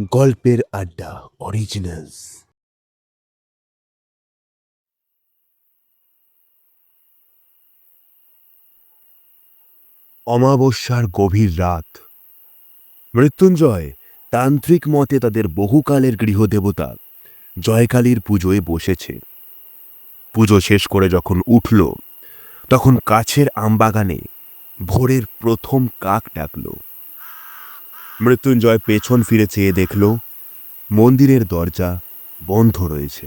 গল্পের আড্ডা অরিজিনালস। অমাবস্যার গভীর রাত। মৃত্যুঞ্জয় তান্ত্রিক মতে তাদের বহুকালের গৃহদেবতা জয়কালীর পুজোয় বসেছে। পুজো শেষ করে যখন উঠল, তখন কাছের আমবাগানে ভোরের প্রথম কাক ডাকল। মৃত্যুঞ্জয় পেছন ফিরে চেয়ে দেখল মন্দিরের দরজা বন্ধ রয়েছে।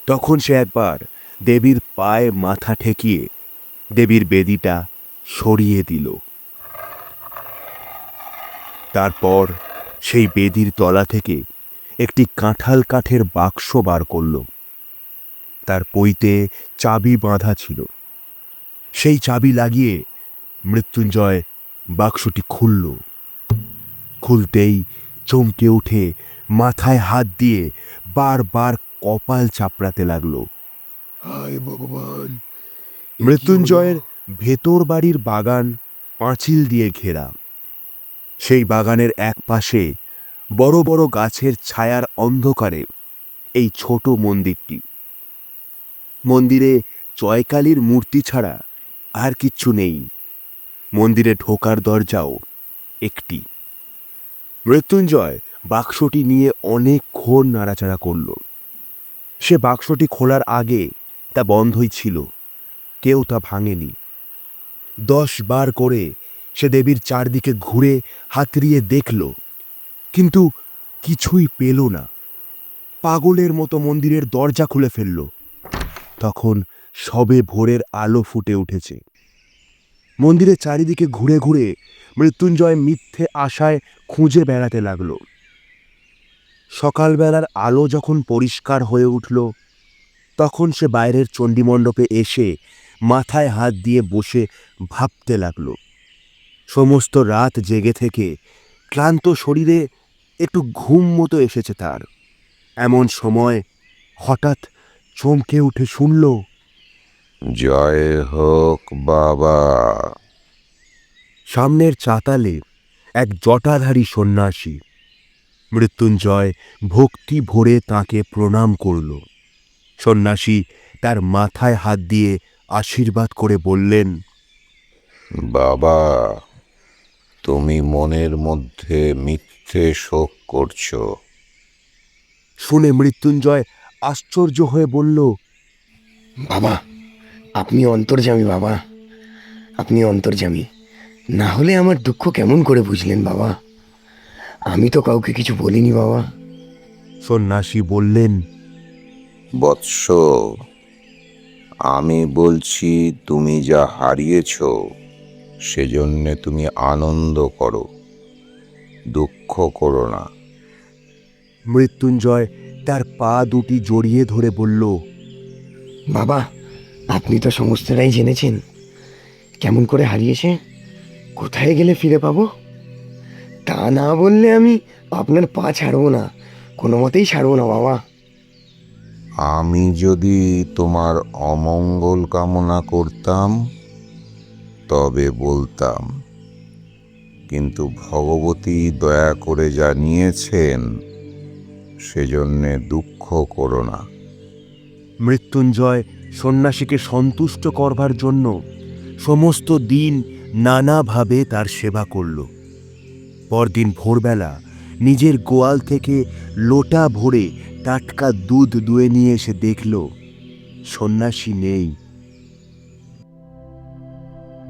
তখন সে একবার দেবীর পায়ে মাথা ঠেকিয়ে দেবীর বেদিটা সরিয়ে দিল। তারপর সেই বেদির তলা থেকে একটি কাঁঠাল কাঠের বাক্স বার করল। তার পইতে চাবি বাঁধা ছিল। সেই চাবি লাগিয়ে মৃত্যুঞ্জয় বাক্সটি খুলল। খুলতেই চমকে উঠে মাথায় হাত দিয়ে বারবার কপাল চাপড়াতে লাগল। হায় ভগবান! মৃত্যুঞ্জয়ের ভেতর বাড়ির বাগান পাঁচিল দিয়ে ঘেরা। সেই বাগানের এক পাশে বড় বড় গাছের ছায়ার অন্ধকারে এই ছোট মন্দিরটি। মন্দিরে জয়কালীর মূর্তি ছাড়া আর কিচ্ছু নেই। মন্দিরে ঢোকার দরজাও একটি। মৃত্যুঞ্জয় বাক্সটি নিয়ে অনেকক্ষণ নাড়াচাড়া করল। সে বাক্সটি খোলার আগে তা বন্ধই ছিল, কেউ তা ভাঙেনি। 10 বার করে সে দেবীর চারদিকে ঘুরে হাতড়িয়ে দেখল, কিন্তু কিছুই পেল না। পাগলের মতো মন্দিরের দরজা খুলে ফেলল। তখন সবে ভোরের আলো ফুটে উঠেছে। মন্দিরের চারিদিকে ঘুরে ঘুরে মৃত্যুঞ্জয় মিথ্যে আশায় খুঁজে বেড়াতে লাগল। সকালবেলার আলো যখন পরিষ্কার হয়ে উঠল, তখন সে বাইরের চণ্ডীমণ্ডপে এসে মাথায় হাত দিয়ে বসে ভাবতে লাগল। সমস্ত রাত জেগে থেকে ক্লান্ত শরীরে একটু ঘুম মতো এসেছে তার। এমন সময় হঠাৎ চমকে উঠে শুনল, জয় হোক বাবা! সামনের চাতালে এক জটাধারী সন্ন্যাসী। মৃত্যুঞ্জয় ভক্তি ভরে তাঁকে প্রণাম করল। সন্ন্যাসী তার মাথায় হাত দিয়ে আশীর্বাদ করে বললেন, বাবা, তুমি মনের মধ্যে মিথ্যে শোক করছো। শুনে মৃত্যুঞ্জয় আশ্চর্য হয়ে বলল, বাবা, আপনি অন্তর্যামী বাবা, আপনি অন্তর্যামী। না হলে আমার দুঃখ কেমন করে বুঝলেন বাবা? আমি তো কাউকে কিছু বলিনি বাবা। সন্ন্যাসী বললেন, বৎস, আমি বলছি তুমি যা হারিয়েছ সেজন্যে তুমি আনন্দ করো, দুঃখ করো না। মৃত্যুঞ্জয় তার পা দুটি জড়িয়ে ধরে বলল, বাবা, আপনি তো সমস্তটাই জেনেছেন। কেমন করে হারিয়েছে, কোথায় গেলে ফিরে পাবো, তা না বললে আমি আপনার পা ছাড়বো না, কোনো মতেই ছাড়বো না বাবা। আমি যদি তোমার অমঙ্গল কামনা করতাম তবে বলতাম, কিন্তু ভগবতী দয়া করে জানিয়েছেন সেজন্যে দুঃখ করো না। মৃত্যুঞ্জয় সন্ন্যাসীকে সন্তুষ্ট করবার জন্য সমস্ত দিন নানাভাবে তার সেবা করল। পরদিন ভোরবেলা নিজের গোয়াল থেকে লোটা ভরে টাটকা দুধ দুয়ে নিয়ে এসে দেখল সন্ন্যাসী নেই।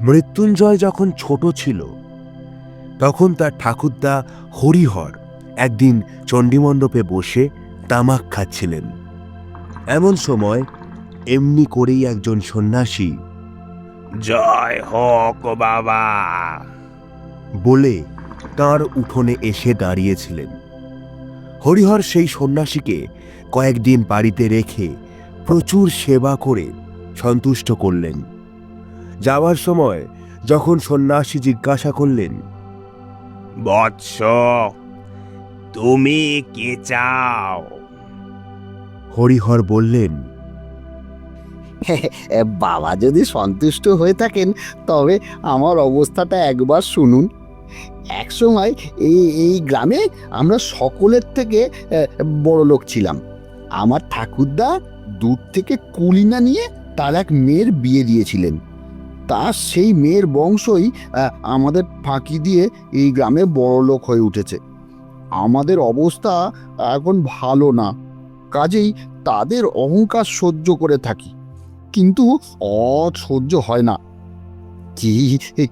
মৃত্যুঞ্জয় যখন ছোট ছিল, তখন তার ঠাকুরদা হরিহর একদিন চণ্ডীমণ্ডপে বসে তামাক খাচ্ছিলেন। এমন সময় এমনি করেই একজন সন্ন্যাসী জয় হোক বাবা বলে তাঁর উঠোনে এসে দাঁড়িয়েছিলেন। হরিহর সেই সন্ন্যাসীকে কয়েকদিন বাড়িতে রেখে প্রচুর সেবা করে সন্তুষ্ট করলেন। যাওয়ার সময় যখন সন্ন্যাসী জিজ্ঞাসা করলেন, বৎস, তুমি কে চাও? হরিহর বললেন, বাবা যদি সন্তুষ্ট হয়ে থাকেন তবে আমার অবস্থাটা একবার শুনুন। একসময় এই গ্রামে আমরা সকলের থেকে বড় লোক ছিলাম। আমার ঠাকুরদা দূর থেকে কুলিনা নিয়ে তার এক মেয়ের বিয়ে দিয়েছিলেন। তার সেই মেয়ের বংশই আমাদের ফাঁকি দিয়ে এই গ্রামে বড় লোক হয়ে উঠেছে। আমাদের অবস্থা এখন ভালো না, কাজেই তাদের অহংকার সহ্য করে থাকি, কিন্তু সহ্য হয় না।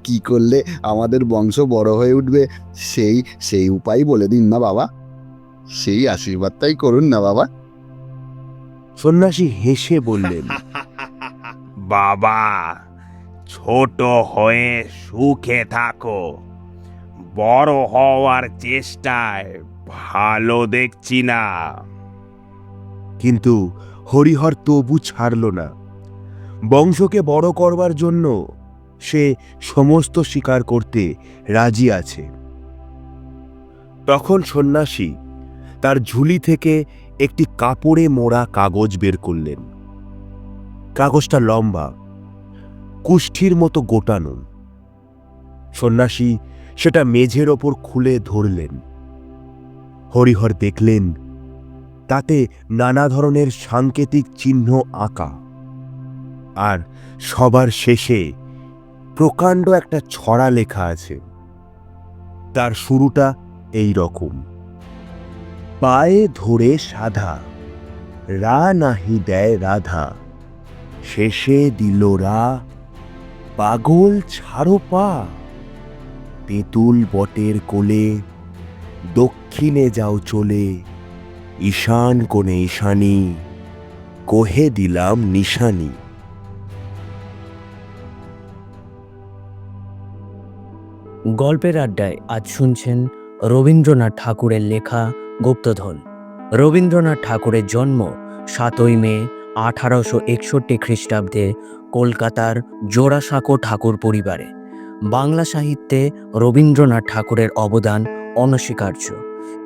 কি করলে আমাদের বংশ বড় হয়ে উঠবে সেই উপায় বলে দিন না বাবা, সেই আশীর্বাদটাই করুন না বাবা। সন্ন্যাসী হেসে বললেন, বাবা, ছোট হয়ে সুখে থাকো। বড় হওয়ার চেষ্টায় ভালো দেখছি না। কিন্তু হরিহর তবু ছাড়ল না। বংশকে বড় করবার জন্য সে সমস্ত স্বীকার করতে রাজি আছে। তখন সন্ন্যাসী তার ঝুলি থেকে একটি কাপড়ে মোড়া কাগজ বের করলেন। কাগজটা লম্বা, কুষ্ঠির মতো গোটানো। সন্ন্যাসী সেটা মেঝের ওপর খুলে ধরলেন। হরিহর দেখলেন তাতে নানা ধরনের সাংকেতিক চিহ্ন আঁকা, আর সবার শেষে প্রকাণ্ড একটা ছড়া লেখা আছে। তার শুরুটা এই রকম: পায়ে ধরে সাধা, রা নাহি দেয় রাধা, শেষে দিল রা, পাগল ছাড়ো পা, তেঁতুল বটের কোলে, দক্ষিণে যাও চলে, ঈশান কোণে ঈশানী, কোহে দিলাম নিশানি। গল্পের আড্ডায় আজ শুনছেন রবীন্দ্রনাথ ঠাকুরের লেখা গুপ্তধন। রবীন্দ্রনাথ ঠাকুরের জন্ম 7ই মে 1861 খ্রিস্টাব্দে কলকাতার জোড়াসাঁকো ঠাকুর পরিবারে। বাংলা সাহিত্যে রবীন্দ্রনাথ ঠাকুরের অবদান অনস্বীকার্য।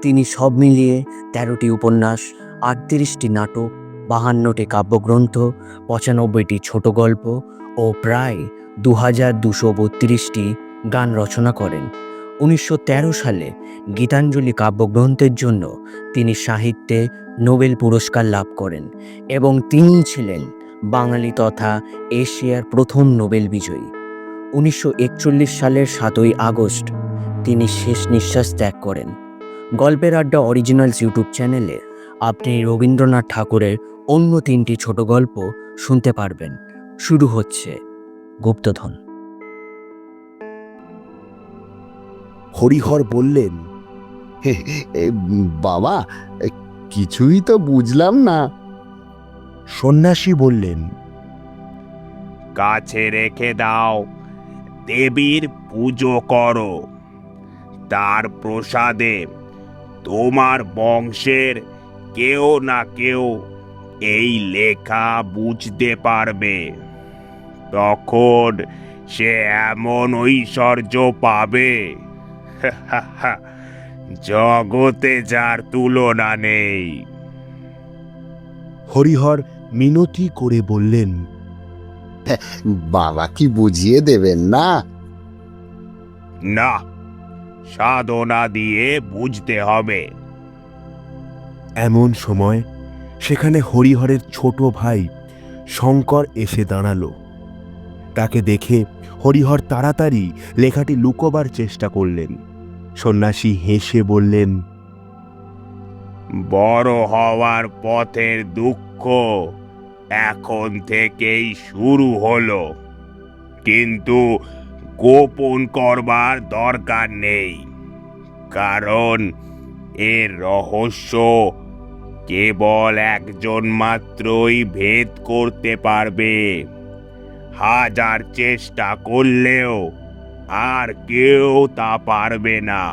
তিনি সব মিলিয়ে 13টি উপন্যাস, 38টি নাটক, 52টি কাব্যগ্রন্থ, 95টি ছোট গল্প ও প্রায় 2232টি গান রচনা করেন। 1913 সালে গীতাঞ্জলি কাব্যগ্রন্থের জন্য তিনি সাহিত্যে নোবেল পুরস্কার লাভ করেন এবং তিনিই ছিলেন বাঙালি তথা এশিয়ার প্রথম নোবেল বিজয়ী। 1941 সালের 7ই আগস্ট তিনি শেষ নিঃশ্বাস ত্যাগ করেন। গল্পের আড্ডা অরিজিনালস ইউটিউব চ্যানেলে আপনি রবীন্দ্রনাথ ঠাকুরের অন্য 3টি ছোট গল্প শুনতে পারবেন। শুরু হচ্ছে গুপ্তধন। হরিহর বললেন, বাবা, কিছুই তো বুঝলাম না। সন্ন্যাসী বললেন, কাছে রেখে দাও, দেবীর পুজো করো। তার প্রসাদে তোমার বংশের কেউ না কেউ এই লেখা বুঝতে পারবে। তখন সে এমন ঐশ্বর্য পাবে, জগতে যার তুলনা নেই। হরিহর মিনতি করে বললেন, বাবা কি বুঝিয়ে দেবেন না? না, সাধনা দিয়ে বুঝতে হবে। এমন সময় সেখানে হরিহরের ছোট ভাই শঙ্কর এসে দাঁড়ালো। তাকে দেখে হরিহর তাড়াতাড়ি লেখাটি লুকোবার চেষ্টা করলেন। সন্ন্যাসী হেসে বললেন, বড় হওয়ার পথের দুঃখ এখন থেকেই শুরু হলো, কিন্তু গোপন করবার দরকার নেই, কারণ এর রহস্য কেবল একজন মাত্রই ভেদ করতে পারবে। হাজার চেষ্টা করলেও আর কেউ তা পারবে না।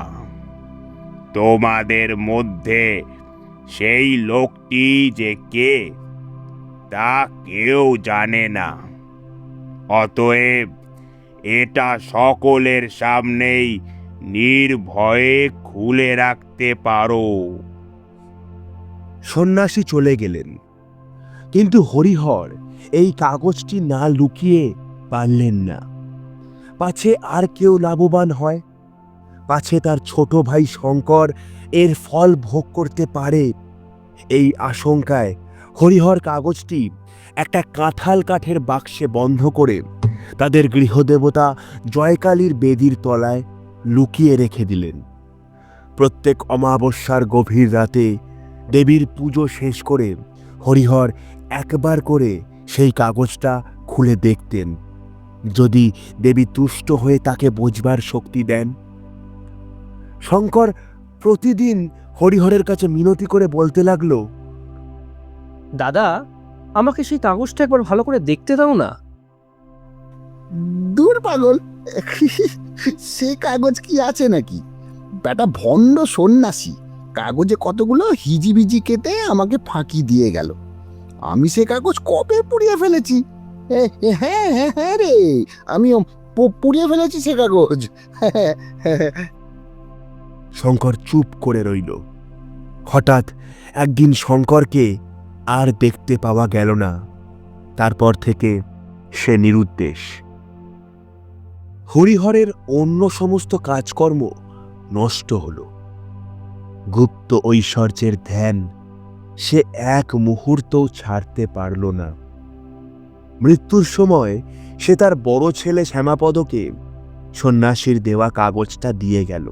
তোমাদের মধ্যে সেই লোকটি যে কে তা কেউ জানে না। অতএব এটা সকলের সামনেই নির্ভয়ে খুলে রাখতে পারো। সন্ন্যাসী চলে গেলেন, কিন্তু হরিহর এই কাগজটি না লুকিয়ে পারলেন না, পাছে আর কেউ লাভবান হয়। পাছে তার ছোট ভাই শঙ্কর এর ফল ভোগ করতে পারে, এই আশঙ্কায় হরিহর কাগজটি একটা কাঁঠাল কাঠের বাক্সে বন্ধ করে তাদের গৃহদেবতা জয়কালীর বেদির তলায় লুকিয়ে রেখে দিলেন। প্রত্যেক অমাবস্যার গভীর রাতে দেবীর পুজো শেষ করে হরিহর একবার করে সেই কাগজটা খুলে দেখতেন, যদি দেবী তুষ্ট হয়ে তাকে বোঝবার শক্তি দেন। শঙ্কর প্রতিদিন হরিহরের কাছে মিনতি করে বলতে লাগলো, দাদা, আমাকে সেই কাগজটা একবার ভালো করে দেখতে দাও না। দূর পাগল, সে কাগজ কি আছে নাকি? বেটা ভণ্ড সন্ন্যাসী কাগজে কতগুলো হিজিবিজি কেটে আমাকে ফাঁকি দিয়ে গেল। আমি সে কাগজ কবে পুড়িয়ে ফেলেছি। হ্যাঁ হ্যাঁ হ্যাঁ রে, আমি পুড়িয়ে ফেলেছি সে কাগজ। শঙ্কর চুপ করে রইল। হঠাৎ একদিন শঙ্করকে আর দেখতে পাওয়া গেল না। তারপর থেকে সে নিরুদ্দেশ। হরিহরের অন্য সমস্ত কাজকর্ম নষ্ট হল। গুপ্ত ঐশ্বর্যের ধ্যান সে এক মুহূর্তও ছাড়তে পারল না। মৃত্যুর সময় সে তার বড় ছেলে শ্যামাপদকে সন্ন্যাসীর দেওয়া কাগজটা দিয়ে গেল।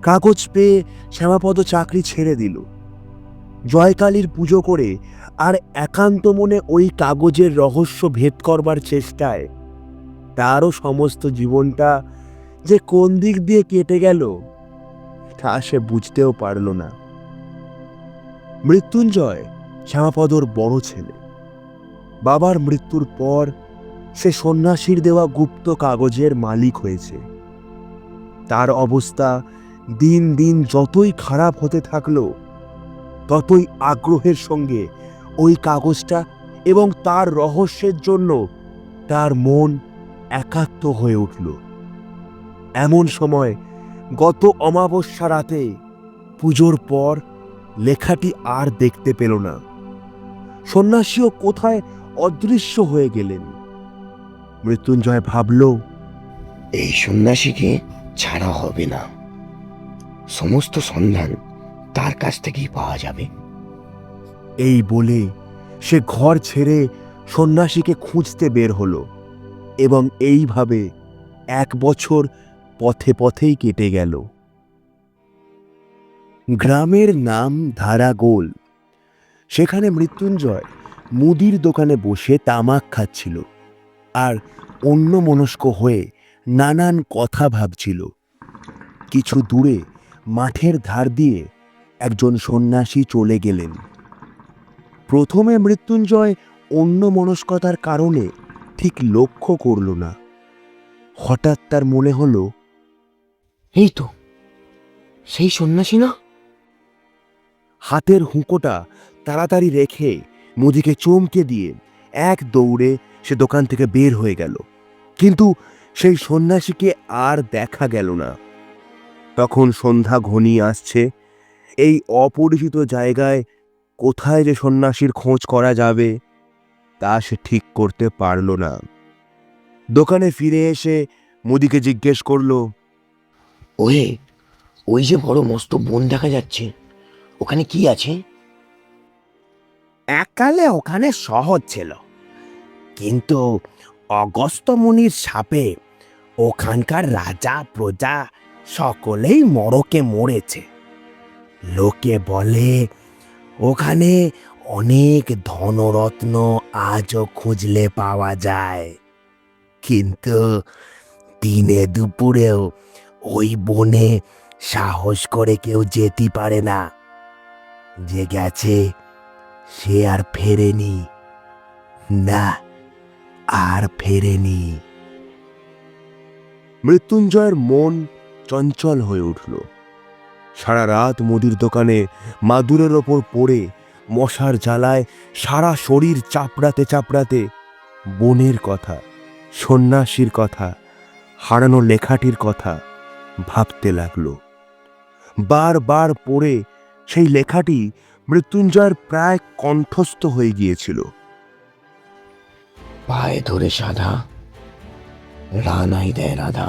কাগজ পেয়ে শ্যামাপদ চাকরি ছেড়ে দিল। জয়কালীর পুজো করে আর একান্ত মনে ওই কাগজের রহস্য ভেদ করবার চেষ্টায় তারও সমস্ত জীবনটা যে কোন দিক দিয়ে কেটে গেল তা সে বুঝতেও পারল না। মৃত্যুঞ্জয় শ্যামাপদর বড় ছেলে। বাবার মৃত্যুর পর সে সন্ন্যাসীর দেওয়া গুপ্ত কাগজের মালিক হয়েছে। তার অবস্থা দিন দিন যতই খারাপ হতে থাকলো, ততই আগ্রহের সঙ্গে ওই কাগজটা এবং তার রহস্যের জন্য তার মন একাত্ম হয়ে উঠল। এমন সময় গত অমাবস্যা রাতে পুজোর পর লেখাটি আর দেখতে পেল না। সন্ন্যাসীও কোথায় অদৃশ্য হয়ে গেলেন। মৃত্যুঞ্জয় ভাবল, এই সন্ন্যাসীকে ছাড়া হবে না, সমস্ত সন্ধান তার কাছ থেকেই পাওয়া যাবে। এই বলে সে ঘর ছেড়ে সন্ন্যাসীকে খুঁজতে বের হলো এবং এইভাবে 1 বছর পথে পথেই কেটে গেল। গ্রামের নাম ধারাগোল। সেখানে মৃত্যুঞ্জয় মুদির দোকানে বসে তামাক খাচ্ছিল আর অন্যমনস্ক হয়ে নানান কথা ভাবছিল। কিছু দূরে মাঠের ধার দিয়ে একজন সন্ন্যাসী চলে গেলেন। প্রথমে মৃত্যুঞ্জয় অন্যমনস্কতার কারণে ঠিক লক্ষ্য করল না। হঠাৎ তার মনে হলো, এই তো সেই সন্ন্যাসী না? হাতের হুঁকোটা তাড়াতাড়ি রেখে মুদিকে চমকে দিয়ে এক দৌড়ে সে দোকান থেকে বের হয়ে গেল। কিন্তু সেই সন্ন্যাসীকে আর দেখা গেল না। তখন সন্ধ্যা ঘনিয়ে আসছে। এই অপরিচিত জায়গায় কোথায় যে সন্ন্যাসীর খোঁজ করা যাবে তা সে ঠিক করতে পারল না। দোকানে ফিরে এসে মুদিকে জিজ্ঞেস করল, ওহে, ওই যে বড় মস্ত বন দেখা যাচ্ছে, ওখানে কি আছে? এককালে ওখানে শহর ছিল, কিন্তু অগস্ত্য মুনির শাপে ওখানকার রাজা প্রজা সকলেই মরকে মরেছে। লোকে বলে ওখানে অনেক ধনরত্ন আজও খুঁজলে পাওয়া যায়, কিন্তু দিনে দুপুরেও ওই বনে সাহস করে কেউ যেতে পারে না। যে গেছে সে আর ফেরেনি, না আর ফেরেনি। মৃত্যুঞ্জয়ের মন চঞ্চল হয়ে উঠল। সারা রাত মুদির দোকানে মাদুরের ওপর পড়ে মশার জ্বালায় সারা শরীর চাপড়াতে চাপড়াতে বনের কথা, সন্ন্যাসীর কথা, হারানো লেখাটির কথা ভাবতে লাগলো। বারবার পড়ে সেই লেখাটি মৃত্যুঞ্জয়ের প্রায় কণ্ঠস্থ হয়ে গিয়েছিল। পায়ে ধরে সাধা, রানাই দেয় রাধা,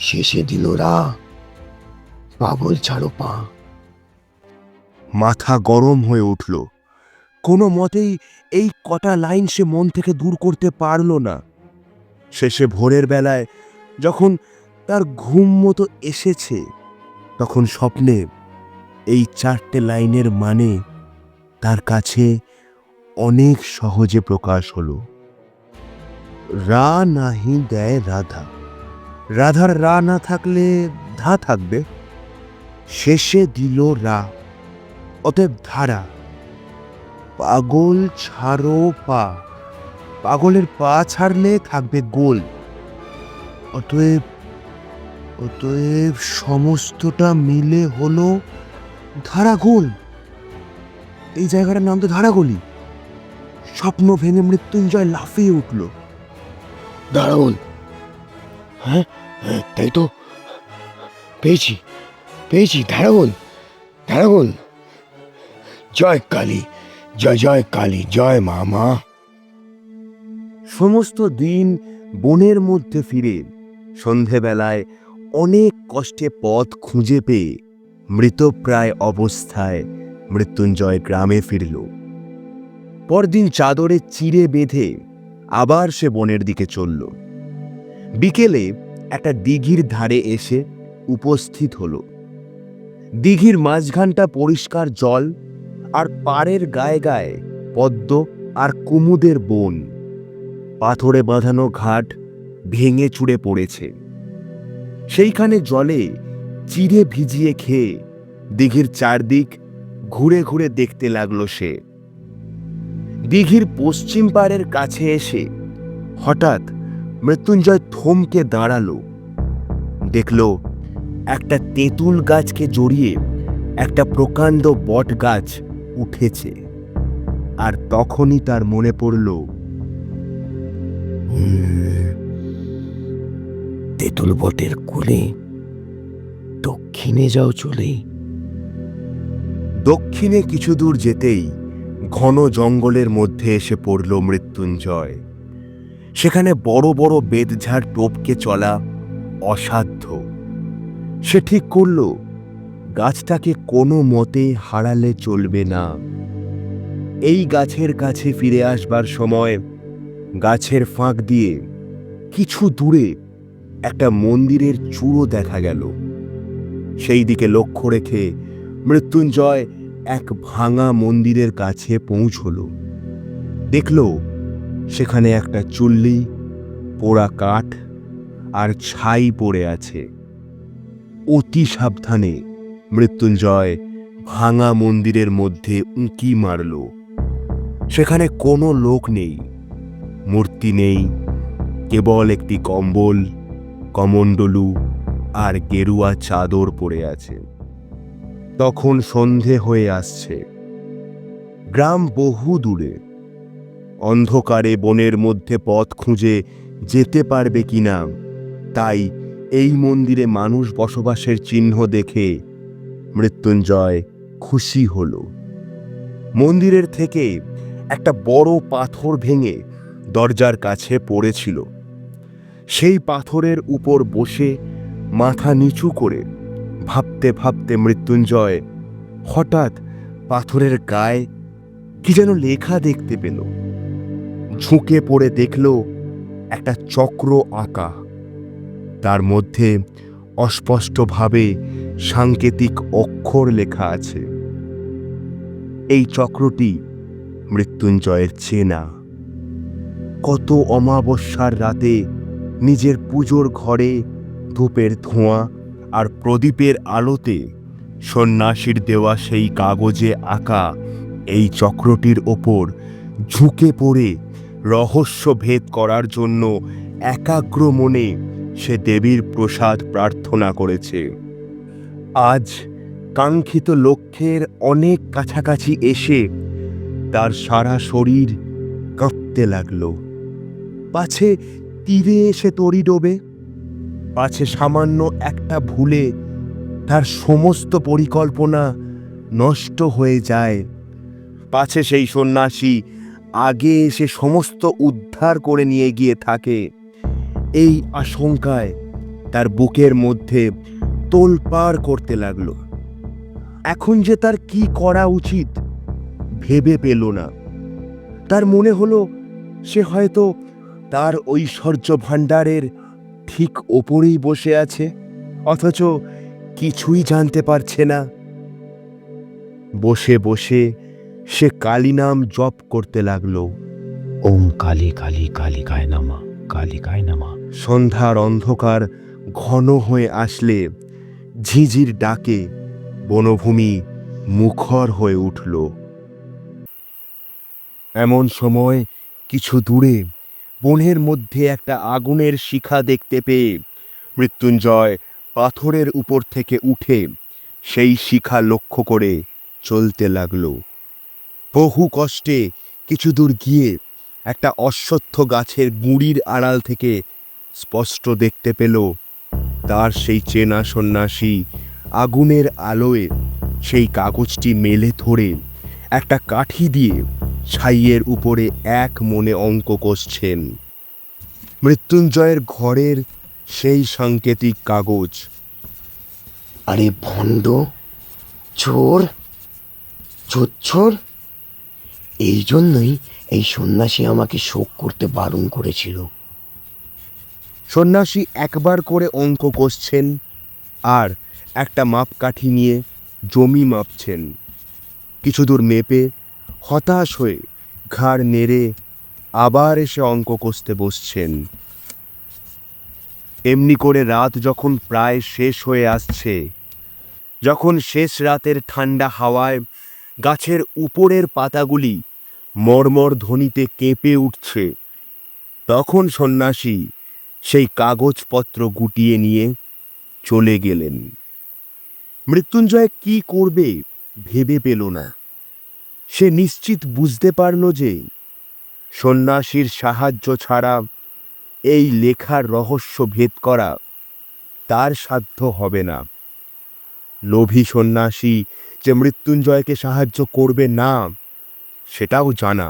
শেষে দিল রা, পাগল ছাড়ো পা। মাথা গরম হয়ে উঠল। কোনো মতেই এই কটা লাইন সে মন থেকে দূর করতে পারল না। শেষে ভোরের বেলায় যখন তার ঘুম মতো এসেছে, তখন স্বপ্নে এই 4টে লাইনের মানে তার কাছে অনেক সহজে প্রকাশ হলো। রা নাহি দেয় রাধা, রাধার রা না থাকলে ধা থাকবে, শেষে দিল রা, অতএব ধারা। পাগল ছাড়ো পা, পাগলের পা ছাড়লে থাকবে গোল, অতএব অতএব সমস্তটা মিলে হলো ধারাগোল। এই জায়গাটার নাম তো ধারাগোলি। স্বপ্ন ভেঙে মৃত্যুঞ্জয় লাফিয়ে উঠল। দারুণ! হ্যাঁ হ্যাঁ, তাই তো, পেয়েছি পেয়েছি, ধারাগোল ধারাগোল। জয় কালী, জয় জয় কালী, জয় মা মা। সমস্ত দিন বনের মধ্যে ফিরে সন্ধেবেলায় অনেক কষ্টে পথ খুঁজে পেয়ে মৃতপ্রায় অবস্থায় মৃত্যুঞ্জয় গ্রামে ফিরল। পরদিন চাদরে চিড়ে বেঁধে আবার সে বনের দিকে চলল। বিকেলে একটা দিঘির ধারে এসে উপস্থিত হল। দিঘির মাঝখানটা পরিষ্কার জল, আর পাড়ের গায়ে গায়ে পদ্ম আর কুমুদের বন। পাথরে বাঁধানো ঘাট ভেঙে চুড়ে পড়েছে। সেইখানে জলে চিড়ে ভিজিয়ে খেয়ে দিঘির চারদিক ঘুরে ঘুরে দেখতে লাগলো সে। দিঘির পশ্চিম পাড়ের কাছে এসে হঠাৎ মৃত্যুঞ্জয় থমকে দাঁড়ালো। দেখল একটা তেঁতুল গাছকে জড়িয়ে একটা প্রকাণ্ড বট গাছ উঠেছে। আর তখনই তার মনে পড়ল, তেঁতুল বটের কোলে দক্ষিণে যাও চলে। দক্ষিণে কিছু দূর যেতেই ঘন জঙ্গলের মধ্যে এসে পড়ল মৃত্যুঞ্জয়। সেখানে বড় বড় বেতঝাড় টপকে চলা অসাধ্য। সে ঠিক করল গাছটাকে কোনো মতে হারালে চলবে না। এই গাছের কাছে ফিরে আসবার সময় গাছের ফাঁক দিয়ে কিছু দূরে একটা মন্দিরের চূড়ো দেখা গেল। সেই দিকে লক্ষ্য রেখে মৃত্যুঞ্জয় এক ভাঙা মন্দিরের কাছে পৌঁছল। দেখল সেখানে একটা চুল্লি, পোড়া কাঠ আর ছাই পড়ে আছে। অতি সাবধানে মৃত্যুঞ্জয় ভাঙা মন্দিরের মধ্যে উঁকি মারল। সেখানে কোনো লোক নেই, মূর্তি নেই, কেবল একটি কম্বল, কমণ্ডলু আর গেরুয়া চাদর পড়ে আছে। তখন সন্ধে হয়ে আসছে। গ্রাম বহু দূরে। অন্ধকারে বনের মধ্যে পথ খুঁজে যেতে পারবে কিনা, তাই এই মন্দিরে মানুষ বসবাসের চিহ্ন দেখে মৃত্যুঞ্জয় খুশি হল। মন্দিরের থেকে একটা বড় পাথর ভেঙে দরজার কাছে পড়েছিল। সেই পাথরের উপর বসে মাথা নিচু করে ভাবতে ভাবতে মৃত্যুঞ্জয় হঠাৎ পাথরের গায়ে কি যেন লেখা দেখতে পেল। ঝুঁকে পড়ে দেখল একটা চক্র আঁকা। তার মধ্যে অস্পষ্টভাবে সাংকেতিক অক্ষর লেখা আছে। এই চক্রটি মৃত্যুঞ্জয়ের চেনা। কত অমাবস্যার রাতে নিজের পুজোর ঘরে ধূপের ধোঁয়া আর প্রদীপের আলোতে সন্ন্যাসীর দেওয়া সেই কাগজে আঁকা এই চক্রটির ওপর ঝুঁকে পড়ে রহস্য ভেদ করার জন্য একাগ্র মনে সে দেবীর প্রসাদ প্রার্থনা করেছে। আজ কাঙ্ক্ষিত লক্ষ্যের অনেক কাছাকাছি এসে তার সারা শরীর কাঁপতে লাগল। পাছে তীরে এসে তরি ডোবে, পাছে সামান্য একটা ভুলে তার সমস্ত পরিকল্পনা নষ্ট হয়ে যায়, পাছে সেই সন্ন্যাসী আগে এসে সমস্ত উদ্ধার করে নিয়ে গিয়ে থাকে। এই আশঙ্কায় তার বুকের মধ্যে তোলপাড় করতে লাগলো। এখন যে তার কি করা উচিত ভেবে পেল না। তার মনে হলো সে হয়তো তার ঐশ্বর্য ভাণ্ডারের ঠিক ওপরেই বসে আছে, অথচ কিছুই জানতে পারছে না। বসে বসে সে কালী নাম জপ করতে লাগলো। ওম কালী কালী কালিকায় নামা, কালিকায় নামা। সন্ধ্যার অন্ধকার ঘন হয়ে আসলে ঝিঝির ডাকে বনভূমি মুখর হয়ে উঠল। এমন সময় কিছু দূরে বনের মধ্যে একটা আগুনের শিখা দেখতে পেয়ে মৃত্যুঞ্জয় পাথরের উপর থেকে উঠে সেই শিখা লক্ষ্য করে চলতে লাগলো। বহু কষ্টে কিছু দূর গিয়ে একটা অশ্বত্থ গাছের গুঁড়ির আড়াল থেকে স্পষ্ট দেখতে পেল তার সেই চেনা সন্ন্যাসী আগুনের আলোয় সেই কাগজটি মেলে ধরে একটা কাঠি দিয়ে ছাইয়ের উপরে এক মনে অঙ্ক কষছেন। মৃত্যুঞ্জয়ের ঘরের সেই সাংকেতিক কাগজ। আরে ভণ্ড, চোর, চোর, এই জন্যই এই সন্ন্যাসী আমাকে শোক করতে বারণ করেছিল। সন্ন্যাসী একবার করে অঙ্ক কষছেন আর একটা মাপকাঠি নিয়ে জমি মাপছেন। কিছু দূর মেপে হতাশ হয়ে ঘাড় নেড়ে আবার এসে অঙ্ক কষতে বসছেন। এমনি করে রাত যখন প্রায় শেষ হয়ে আসছে, যখন শেষ রাতের ঠান্ডা হাওয়ায় গাছের উপরের পাতাগুলি মর্মর ধ্বনিতে কেঁপে উঠছে, তখন সন্ন্যাসী সেই কাগজপত্র গুটিয়ে নিয়ে চলে গেলেন। মৃত্যুঞ্জয় কি করবে ভেবে পেল না। সে নিশ্চিত বুঝতে পারল যে সন্ন্যাসীর সাহায্য ছাড়া এই লেখার রহস্য ভেদ করা তার সাধ্য হবে না। লোভী সন্ন্যাসী যে মৃত্যুঞ্জয়কে সাহায্য করবে না সেটাও জানা।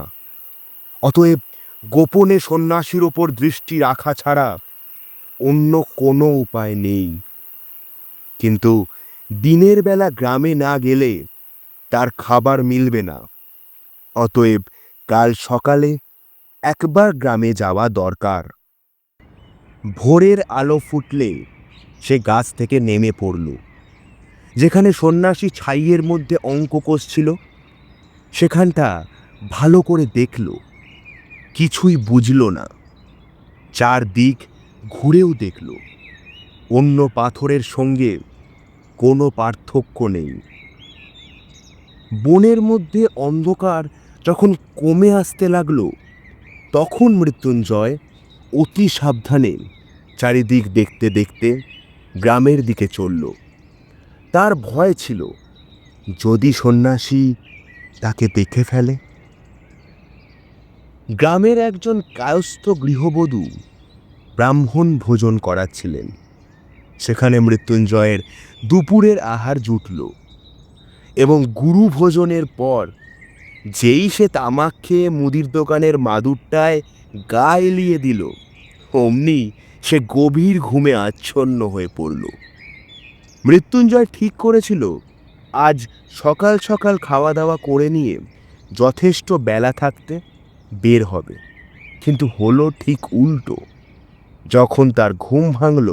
অতএব গোপনে সন্ন্যাসীর ওপর দৃষ্টি রাখা ছাড়া অন্য কোনো উপায় নেই। কিন্তু দিনের বেলা গ্রামে না গেলে তার খাবার মিলবে না। অতএব কাল সকালে একবার গ্রামে যাওয়া দরকার। ভোরের আলো ফুটলে সে গাছ থেকে নেমে পড়ল। যেখানে সন্ন্যাসী ছাইয়ের মধ্যে অঙ্ক কষছিল সেখানটা ভালো করে দেখল, কিছুই বুঝল না। চারদিক ঘুরেও দেখল, অন্য পাথরের সঙ্গে কোনো পার্থক্য নেই। বনের মধ্যে অন্ধকার যখন কমে আসতে লাগলো, তখন মৃত্যুঞ্জয় অতি সাবধানে চারিদিক দেখতে দেখতে গ্রামের দিকে চলল। তার ভয় ছিল যদি সন্ন্যাসী তাকে দেখে ফেলে। গ্রামের একজন কায়স্থ গৃহবধূ ব্রাহ্মণ ভোজন করাচ্ছিলেন। সেখানে মৃত্যুঞ্জয়ের দুপুরের আহার জুটল এবং গুরু ভোজনের পর যেই সে তামাক খেয়ে মুদির দোকানের মাদুরটায় গা এলিয়ে দিল, অমনি সে গভীর ঘুমে আচ্ছন্ন হয়ে পড়ল। মৃত্যুঞ্জয় ঠিক করেছিল আজ সকাল সকাল খাওয়া দাওয়া করে নিয়ে যথেষ্ট বেলা থাকতে বের হবে, কিন্তু হলো ঠিক উল্টো। যখন তার ঘুম ভাঙল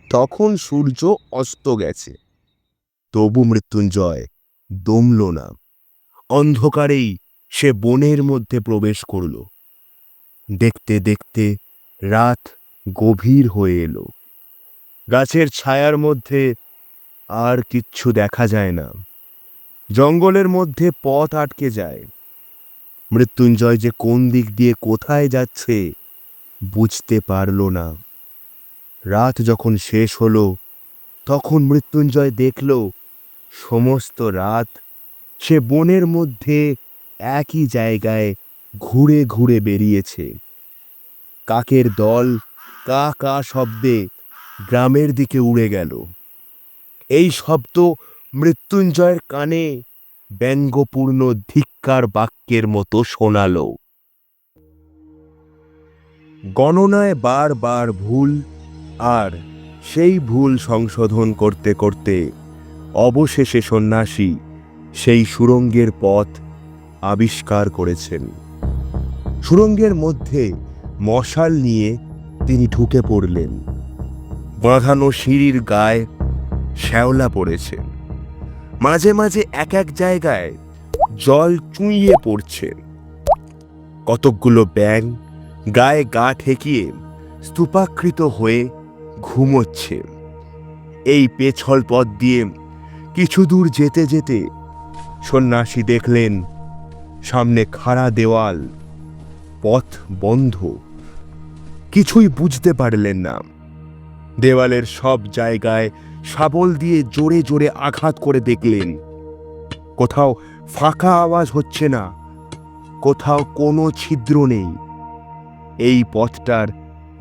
তখন সূর্য অস্ত গেছে। তবু মৃত্যুঞ্জয় দমল না। অন্ধকারেই সে বনের মধ্যে প্রবেশ করল। দেখতে দেখতে রাত গভীর হয়ে এলো। গাছের ছায়ার মধ্যে আর কিচ্ছু দেখা যায় না। জঙ্গলের মধ্যে পথ আটকে যায়। মৃত্যুঞ্জয় যে কোন দিক দিয়ে কোথায় যাচ্ছে বুঝতে পারল না। রাত যখন শেষ হলো তখন মৃত্যুঞ্জয় দেখল সমস্ত রাত সে বনের মধ্যে একই জায়গায় ঘুরে ঘুরে বেরিয়েছে। কাকের দল কা কা শব্দে গ্রামের দিকে উড়ে গেল। এই শব্দ মৃত্যুঞ্জয়ের কানে ব্যঙ্গপূর্ণ ধিক্কার বাক্যের মতো শোনালো। গণনায় বারবার ভুল আর সেই ভুল সংশোধন করতে করতে অবশেষে সন্ন্যাসী সেই সুড়ঙ্গের পথ আবিষ্কার করেছেন। সুড়ঙ্গের মধ্যে মশাল নিয়ে তিনি ঢুকে পড়লেন। বাঁধানো সিঁড়ির গায়ে শ্যাওলা পড়েছে, মাঝে মাঝে এক এক জায়গায় জল চুঁইয়ে পড়ছে। কতকগুলো ব্যাঙ গায়ে গা ঠেকিয়ে স্তূপাকৃত হয়ে ঘুমোচ্ছে। এই পেছল পথ দিয়ে কিছু দূর যেতে যেতে সন্ন্যাসী দেখলেন সামনে খাড়া দেওয়াল, পথ বন্ধ। কিছুই বুঝতে পারলেন না। দেওয়ালের সব জায়গায় শাবল দিয়ে জোরে জোরে আঘাত করে দেখলেন, কোথাও ফাঁকা আওয়াজ হচ্ছে না, কোথাও কোনো ছিদ্র নেই। এই পথটার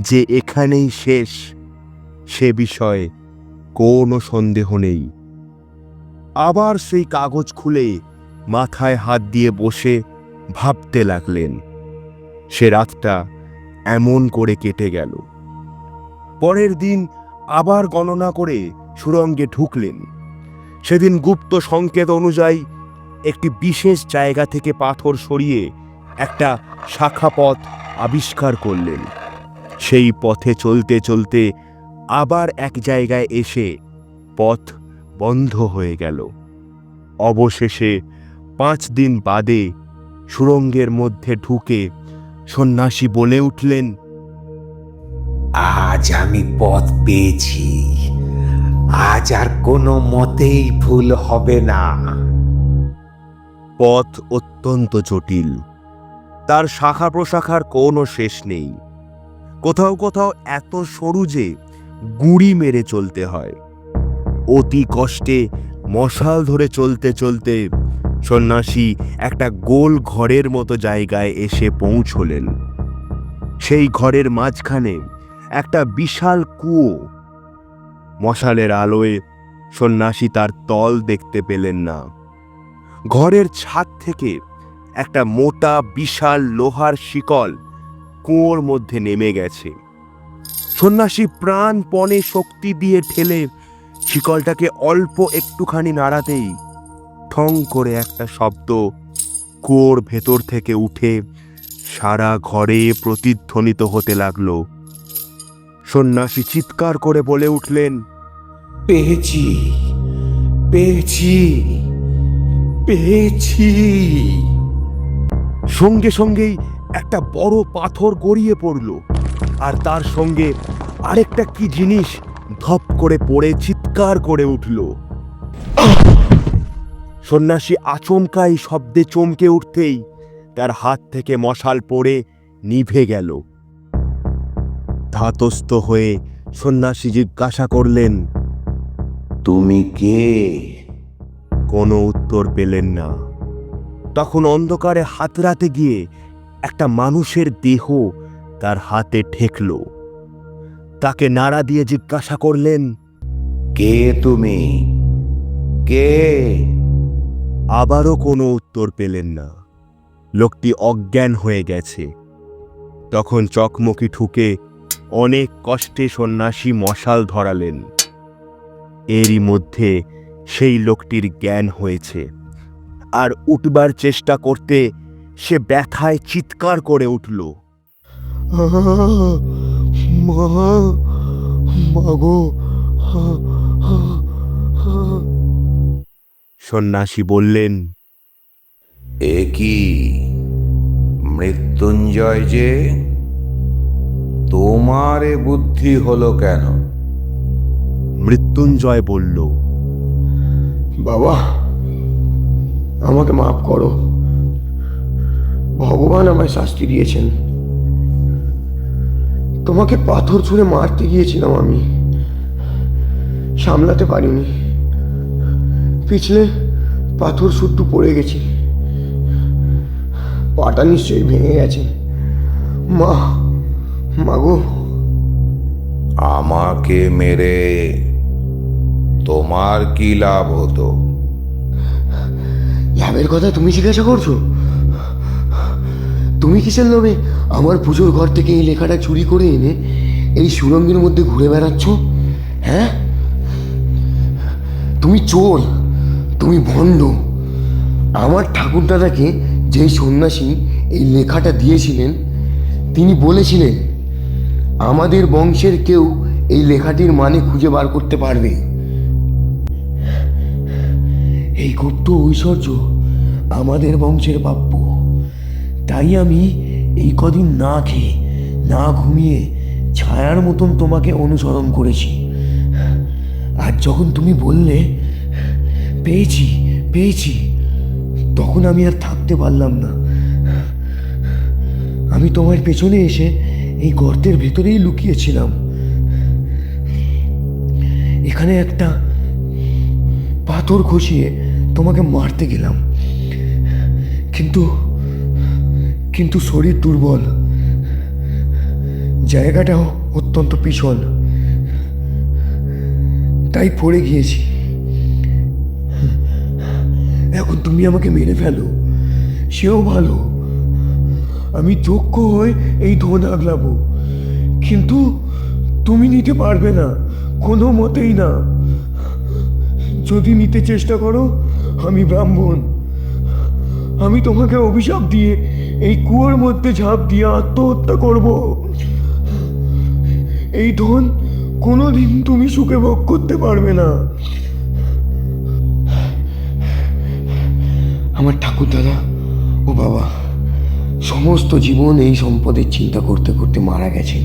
যে এখানেই শেষ, সে বিষয়ে কোনো সন্দেহ নেই। আবার সেই কাগজ খুলে মাথায় হাত দিয়ে বসে ভাবতে লাগলেন। সে রাতটা এমন করে কেটে গেল। পরের দিন আবার গণনা করে সুড়ঙ্গে ঢুকলেন। সেদিন গুপ্ত সংকেত অনুযায়ী একটি বিশেষ জায়গা থেকে পাথর সরিয়ে একটা শাখা পথ আবিষ্কার করলেন। সেই পথে চলতে চলতে আবার এক জায়গায় এসে পথ বন্ধ হয়ে গেল। অবশেষে 5 দিন বাদে সুড়ঙ্গের মধ্যে ঢুকে সন্ন্যাসী বলে উঠলেন, আজ আমি পথ পেয়েছি, আজ আর কোনো মতেই ভুল হবে না। পথ অত্যন্ত জটিল, তার শাখা প্রশাখার কোনো শেষ নেই। কোথাও কোথাও এত সরু যে গুঁড়ি মেরে চলতে হয়। অতি কষ্টে মশাল ধরে চলতে চলতে সন্ন্যাসী একটা গোল ঘরের মতো জায়গায় এসে পৌঁছলেন। সেই ঘরের মাঝখানে একটা বিশাল কুয়ো। মশালের আলোয় সন্ন্যাসী তার তল দেখতে পেলেন না। ঘরের ছাদ থেকে একটা মোটা বিশাল লোহার শিকল কুয়োর মধ্যে নেমে গেছে। সন্ন্যাসী প্রাণপণে শক্তি দিয়ে ঠেলে শিকলটাকে অল্প একটুখানি নাড়াতেই ঠং করে একটা শব্দ কুয়োর ভেতর থেকে উঠে সারা ঘরে প্রতিধ্বনিত হতে লাগলো। সন্ন্যাসী চিৎকার করে বলে উঠলেন, পেয়েছি, পেয়েছি, পেয়েছি। সঙ্গে সঙ্গেই একটা বড় পাথর গড়িয়ে পড়ল, আর তার সঙ্গে আরেকটা কি জিনিস ধপ করে পড়ে চিৎকার করে উঠল। সন্ন্যাসী আচমকাই শব্দে চমকে উঠতেই তার হাত থেকে মশাল পড়ে নিভে গেল। ধাতস্থ হয়ে সন্ন্যাসী জিজ্ঞাসা করলেন, তুমি কে? কোনো উত্তর পেলেন না। তখন অন্ধকারে হাতড়াতে গিয়ে একটা মানুষের দেহ তার হাতে ঠেকল। তাকে নাড়া দিয়ে জিজ্ঞাসা করলেন, কে তুমি? কে? আবারও কোনো উত্তর পেলেন না। লোকটি অজ্ঞান হয়ে গেছে। তখন চকমকি ঠুকে অনেক কষ্টে সন্ন্যাসী মশাল ধরালেন। এরই মধ্যে সেই লোকটির জ্ঞান হয়েছে, আর উঠবার চেষ্টা করতে সে ব্যথায় চিৎকার করে উঠল, মাগো। সন্ন্যাসী বললেন, এ কি মৃত্যুঞ্জয় যে? তোমার এ বুদ্ধি হলো কেন? মৃত্যুঞ্জয় বলল, বাবা, আমাকে মাফ করো। ভগবান আমায় শাস্তি দিয়েছেন। তোমাকে পাথর ছুঁড়ে মারতে গিয়েছিলাম, আমি সামলাতে পারিনি। পিছলে পাথর সুট্টু পড়ে গেছি, পাটা নিশ্চয়ই ভেঙে গেছে। মাগো। আমাকে মেরে তোমার কি লাভ হতো? লাভের কথা তুমি জিজ্ঞাসা করছো? তুমি কিসের লোভে আমার পুজোর ঘর থেকে এই লেখাটা চুরি করে এনে এই সুরঙ্গের মধ্যে ঘুরে বেড়াচ্ছ? হ্যাঁ, তুমি চোর, তুমি ভণ্ড। আমার ঠাকুরদাদাকে যেই সন্ন্যাসী এই লেখাটা দিয়েছিলেন, তিনি বলেছিলেন আমাদের বংশের কেউ এই লেখাটির মানে খুঁজে বার করতে পারবে। এই গুপ্ত ঐশ্বর্য আমাদের বংশের প্রাপ্য। তাই আমি এই কদিন না খেয়ে না ঘুমিয়ে ছায়ার মতন তোমাকে অনুসরণ করেছি। আর যখন তুমি বললে পেয়েছি পেয়েছি, তখন আমি আর থাকতে পারলাম না। আমি তোমার পেছনে এসে এই গর্তের ভেতরেই লুকিয়েছিলাম। এখানে একটা পাথর খসিয়ে তোমাকে মারতে গেলাম, কিন্তু কিন্তু শরীর দুর্বল, জায়গাটাও অত্যন্ত পিছল, তাই পড়ে গিয়েছি। এখন তুমি আমাকে মেরে ফেলো, সেও ভালো। আমি যোগ্য হয়ে এই ধন আগলাবো, কিন্তু তুমি নিতে পারবে না, কোনো মতেই না। যদি নিতে চেষ্টা করো, আমি ব্রাহ্মণ, আমি তোমাকে অভিশাপ দিয়ে এই কুয়োর মধ্যে ঝাঁপ দিয়ে আত্মহত্যা করব। এই ধন কোনোদিন তুমি সুখে ভোগ করতে পারবে না। আমার ঠাকুরদাদা ও বাবা সমস্ত জীবন এই সম্পদের চিন্তা করতে করতে মারা গেছেন।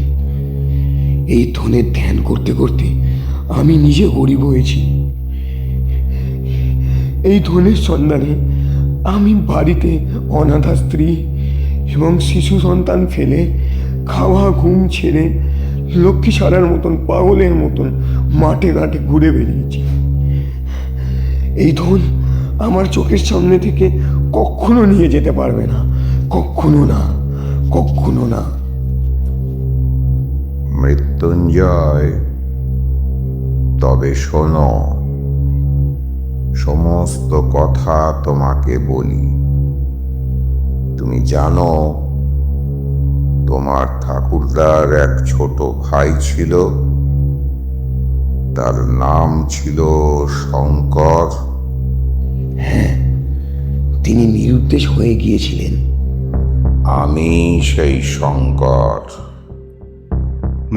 এই ধনের ধ্যান করতে করতে আমি নিজে গরিব হয়েছি। এই ধনের সন্ধানে আমি বাড়িতে অনাথা স্ত্রী এবং শিশু সন্তান ফেলে খাওয়া ঘুম ছেড়ে লক্ষ্মী সারার মতন পাগলের মতন মাঠে ঘাটে ঘুরে বেরিয়েছি। এই ধন আমার চোখের সামনে থেকে কখনো নিয়ে যেতে পারবে না, কখনো না, কখনো না। মৃত্যুঞ্জয়, তবে শোনো, সমস্ত কথা তোমাকে বলি। তুমি জানো তোমার ঠাকুরদার এক ছোট ভাই ছিল, তার নাম ছিল শঙ্কর। হ্যাঁ, তিনি নিরুদ্দেশ হয়ে গিয়েছিলেন। আমি সেই শঙ্কর।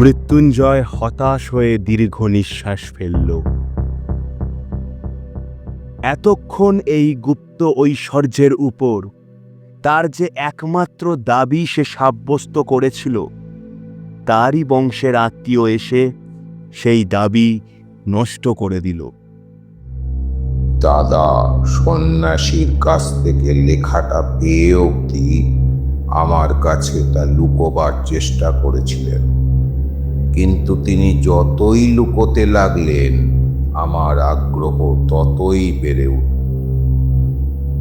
মৃত্যুঞ্জয় হতাশ হয়ে দীর্ঘ নিঃশ্বাস ফেলল। এতক্ষণ এই গুপ্ত ঐশ্বর্যের উপর তার যে একমাত্র দাবি সে সাব্যস্ত করেছিল, তারই বংশের আত্মীয় এসে সেই দাবি নষ্ট করে দিল। দাদা সন্ন্যাসীর কাছ থেকে লেখাটা পেয়ে অবধি আমার কাছে তা লুকোবার চেষ্টা করেছিলেন, কিন্তু তিনি যতই লুকোতে লাগলেন আমার আগ্রহ ততই বেড়ে উঠল।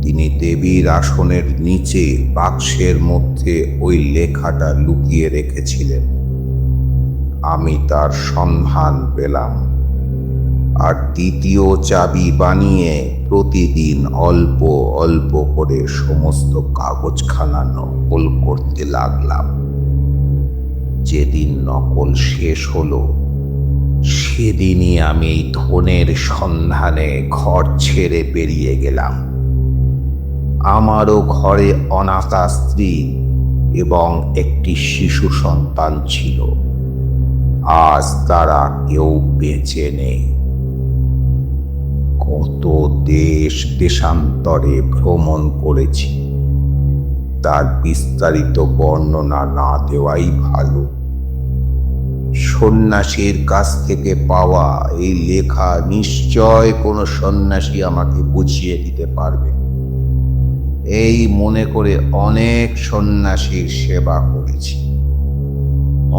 তিনি দেবীর আসনের নিচে বাক্সের মধ্যে ওই লেখাটা লুকিয়ে রেখেছিলেন। আমি তার সন্ধান পেলাম, আর দ্বিতীয় চাবি বানিয়ে প্রতিদিন অল্প অল্প করে সমস্ত কাগজখানা নকল করতে লাগলাম। যেদিন নকল শেষ হলো, সেদিনই আমি এই ধনের সন্ধানে ঘর ছেড়ে বেরিয়ে গেলাম। আমারও ঘরে অনাথা স্ত্রী এবং একটি শিশু সন্তান ছিল। আজ তারা কেউ বেঁচে নেই। কত দেশ দেশান্তরে ভ্রমণ করেছি, তার বিস্তারিত বর্ণনা না দেওয়াই ভালো। সন্ন্যাসীর কাছ থেকে পাওয়া এই লেখা নিশ্চয় কোনো সন্ন্যাসী আমাকে বুঝিয়ে দিতে পারবে। এই মনে করে অনেক সন্ন্যাসীর সেবা করেছি।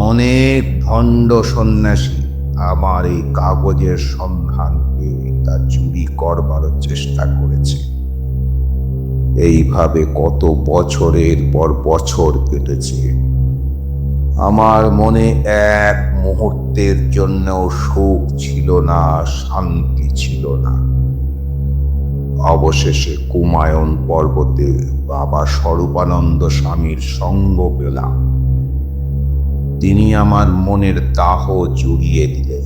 অনেক ভণ্ড সন্ন্যাসী আমার এই কাগজের সন্ধান পেয়ে তা চুরি করবারও চেষ্টা করেছে। এইভাবে কত বছরের পর বছর কেটেছে। আমার মনে এক মুহূর্তের জন্যও সুখ ছিল না, শান্তি ছিল না। অবশেষে কুমায়ুন পর্বতে বাবা স্বরূপানন্দ স্বামীর সঙ্গ পেলাম। তিনি আমার মনের দাহ জুড়িয়ে দিলেন।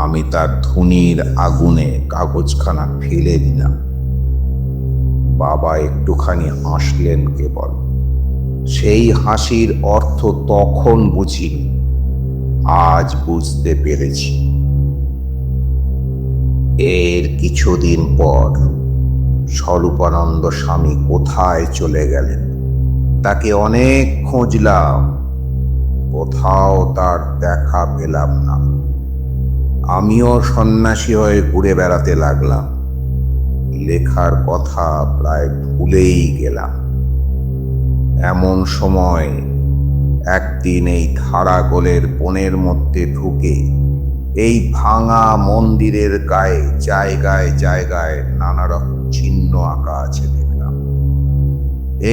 আমি তার ধুনির আগুনে কাগজখানা ফেলে দিলাম। বাবা একটুখানি হাসলেন কেবল। সেই হাসির অর্থ তখন বুঝিনি, আজ বুঝতে পেরেছি। এর কিছুদিন পর স্বরূপানন্দ স্বামী কোথায় চলে গেলেন, তাকে অনেক খুঁজলাম, কোথাও তার দেখা পেলাম না। আমিও সন্ন্যাসী হয়ে ঘুরে বেড়াতে লাগলাম, লেখার কথা প্রায় ভুলেই গেলাম। এমন সময় একদিন এই ধারাগোলের বনের মধ্যে ঢুকে এই ভাঙা মন্দিরের গায়ে জায়গায় জায়গায় নানা রকম চিহ্ন আঁকা আছে দেখলাম।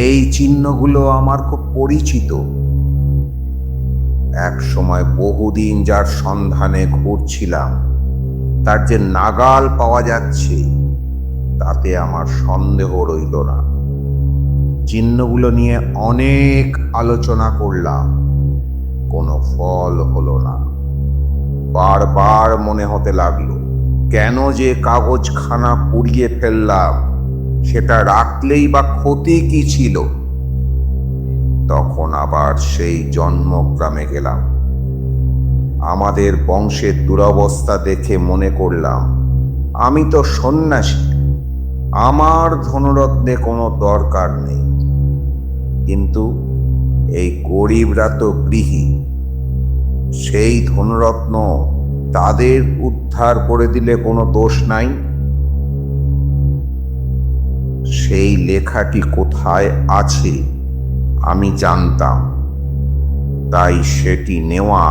এই চিহ্নগুলো আমার খুব পরিচিত। এক সময় বহুদিন যার সন্ধানে ঘুরছিলাম, তার যে নাগাল পাওয়া যাচ্ছে তাতে আমার সন্দেহ রইল না। চিহ্নগুলো নিয়ে অনেক আলোচনা করলাম, কোনো ফল হলো না। বারবার মনে হতে লাগলো, কেন যে কাগজখানা পুড়িয়ে ফেললাম, সেটা রাখলেই বা ক্ষতি কি ছিল। তখন আবার সেই জন্মগ্রামে গেলাম। আমাদের বংশের দুরবস্থা দেখে মনে করলাম, আমি তো সন্ন্যাসী, আমার ধনরত্নে কোনো দরকার নেই। কিন্তু এই গরিবরা তো গৃহী, সেই ধনরত্ন তাদের উদ্ধার করে দিলে কোনো দোষ নাই। সেই লেখাটি কোথায় আছে আমি জানতাম, তাই সেটি নেওয়া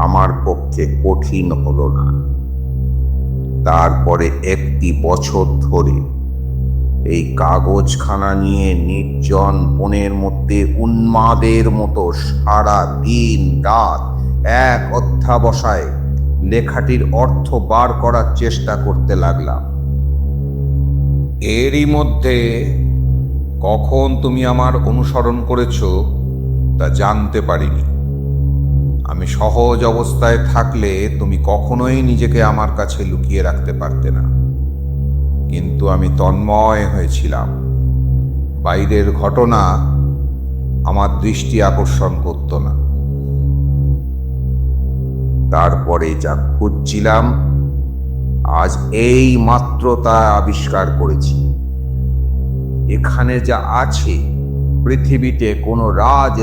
আমার পক্ষে কঠিন হলো না। তারপরে একটি বছর ধরে এই কাগজখানা নিয়ে নির্জন বনের মধ্যে উন্মাদের মতো সারা দিন রাত এক অধ্যাবসায় লেখাটির অর্থ বার করার চেষ্টা করতে লাগলাম। এরই মধ্যে কখন তুমি আমার অনুসরণ করেছো তা জানতে পারিনি। আমি সহজ অবস্থায় থাকলে তুমি কখনোই নিজেকে আমার কাছে লুকিয়ে রাখতে পারতে না, কিন্তু আমি তন্ময় হয়েছিলাম। বাইরের ঘটনা আমার দৃষ্টি আকর্ষণ করত না। তারপরে যা খুঁজছিলাম, আজ এই মাত্র তা আবিষ্কার করেছি। এখানে যা আছে, পৃথিবীতে কোনো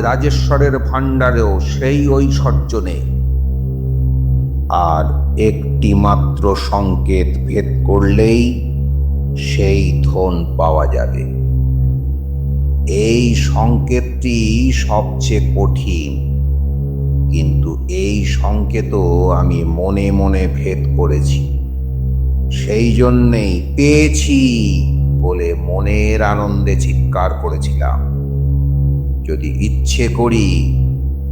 রাজেশ্বরের ভাণ্ডারেও সেই ঐশ্বর্য নেই। আর একটি মাত্র সংকেত ভেদ করলেই সেই ধন পাওয়া যাবে। এই সংকেতটি সবচেয়ে কঠিন, কিন্তু এই সংকেতও আমি মনে মনে ভেদ করেছি। সেই জন্যেই পেয়েছি বলে মনের আনন্দে চিৎকার করেছিলাম। যদি ইচ্ছে করি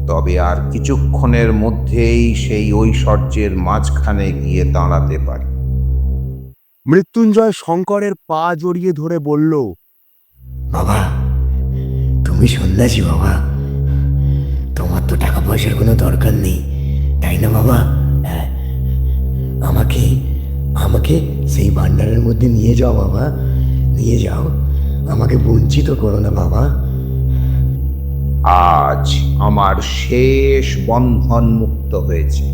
তবে আর কিছুক্ষণের মধ্যেই সেই ঐশ্বর্যের মাঝখানে গিয়ে দাঁড়াতে পারি। মৃত্যুঞ্জয় শঙ্করের পা জড়িয়ে ধরে বলল, বাবা, তুমি সন্ন্যাসী বাবা, তোমার তো টাকা পয়সার কোনো দরকার নেই, তাই না বাবা? হ্যাঁ, আমাকে আমাকে সেই ভাণ্ডারের মধ্যে নিয়ে যাও বাবা, নিয়ে যাও, আমাকে বঞ্চিত করো না বাবা। আজ আমার শেষ বন্ধন মুক্ত হয়েছে।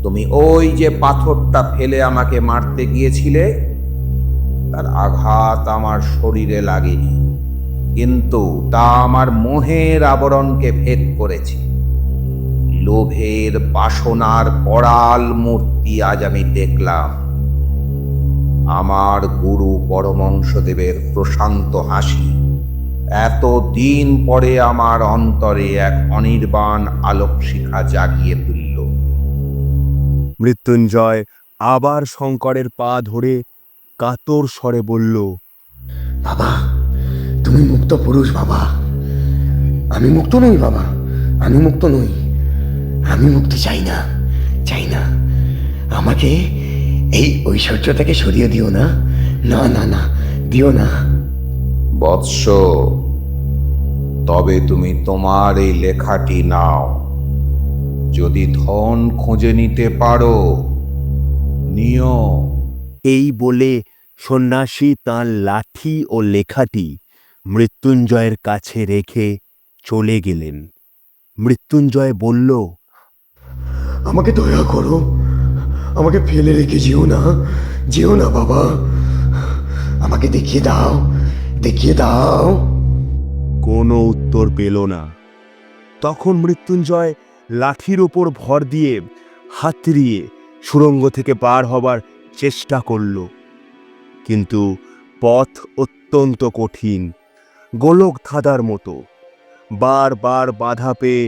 তুমি ওই যে পাথরটা ফেলে আমাকে মারতে গিয়েছিলে, তার আঘাত আমার শরীরে লাগেনি, কিন্তু তা আমার মোহের আবরণকে ভেদ করেছে। লোভের বাসনার করাল মূর্তি আজ আমি দেখলাম। আমার গুরু পরমংশদেবের প্রশান্ত হাসি এত দিন পরে আমার অন্তরে এক অনির্বাণ আলোক শিখা জাগিয়ে তুলল। মৃত্যুঞ্জয় আবার শঙ্করের পা ধরে কাতর স্বরে বলল, বাবা, তুমি মুক্ত পুরুষ বাবা। আমি মুক্ত নই বাবা, আমি মুক্ত নই, আমি মুক্তি চাই না, চাই না। আমাকে এই ঐশ্বর্য থেকে সরিয়ে দিও না, না না না, দিও না। বৎস, তবে তুমি তোমার এই লেখাটি নাও। যদি ধন খুঁজে নিতে পারো নিও। এই বলে সন্ন্যাসী তাঁর লাঠি ও লেখাটি মৃত্যুঞ্জয়ের কাছে রেখে চলে গেলেন। মৃত্যুঞ্জয় বলল, আমাকে দয়া করো, আমাকে ফেলে রেখে যেও না বাবা, আমাকে দেখিয়ে দাও। কোনো উত্তর পেল না। তখন মৃত্যুঞ্জয় লাঠির ওপর ভর দিয়ে হাতড়িয়ে সুড়ঙ্গ থেকে পার হবার চেষ্টা করল, কিন্তু পথ অত্যন্ত কঠিন, গোলক ধাঁধার মতো। বারবার বাধা পেয়ে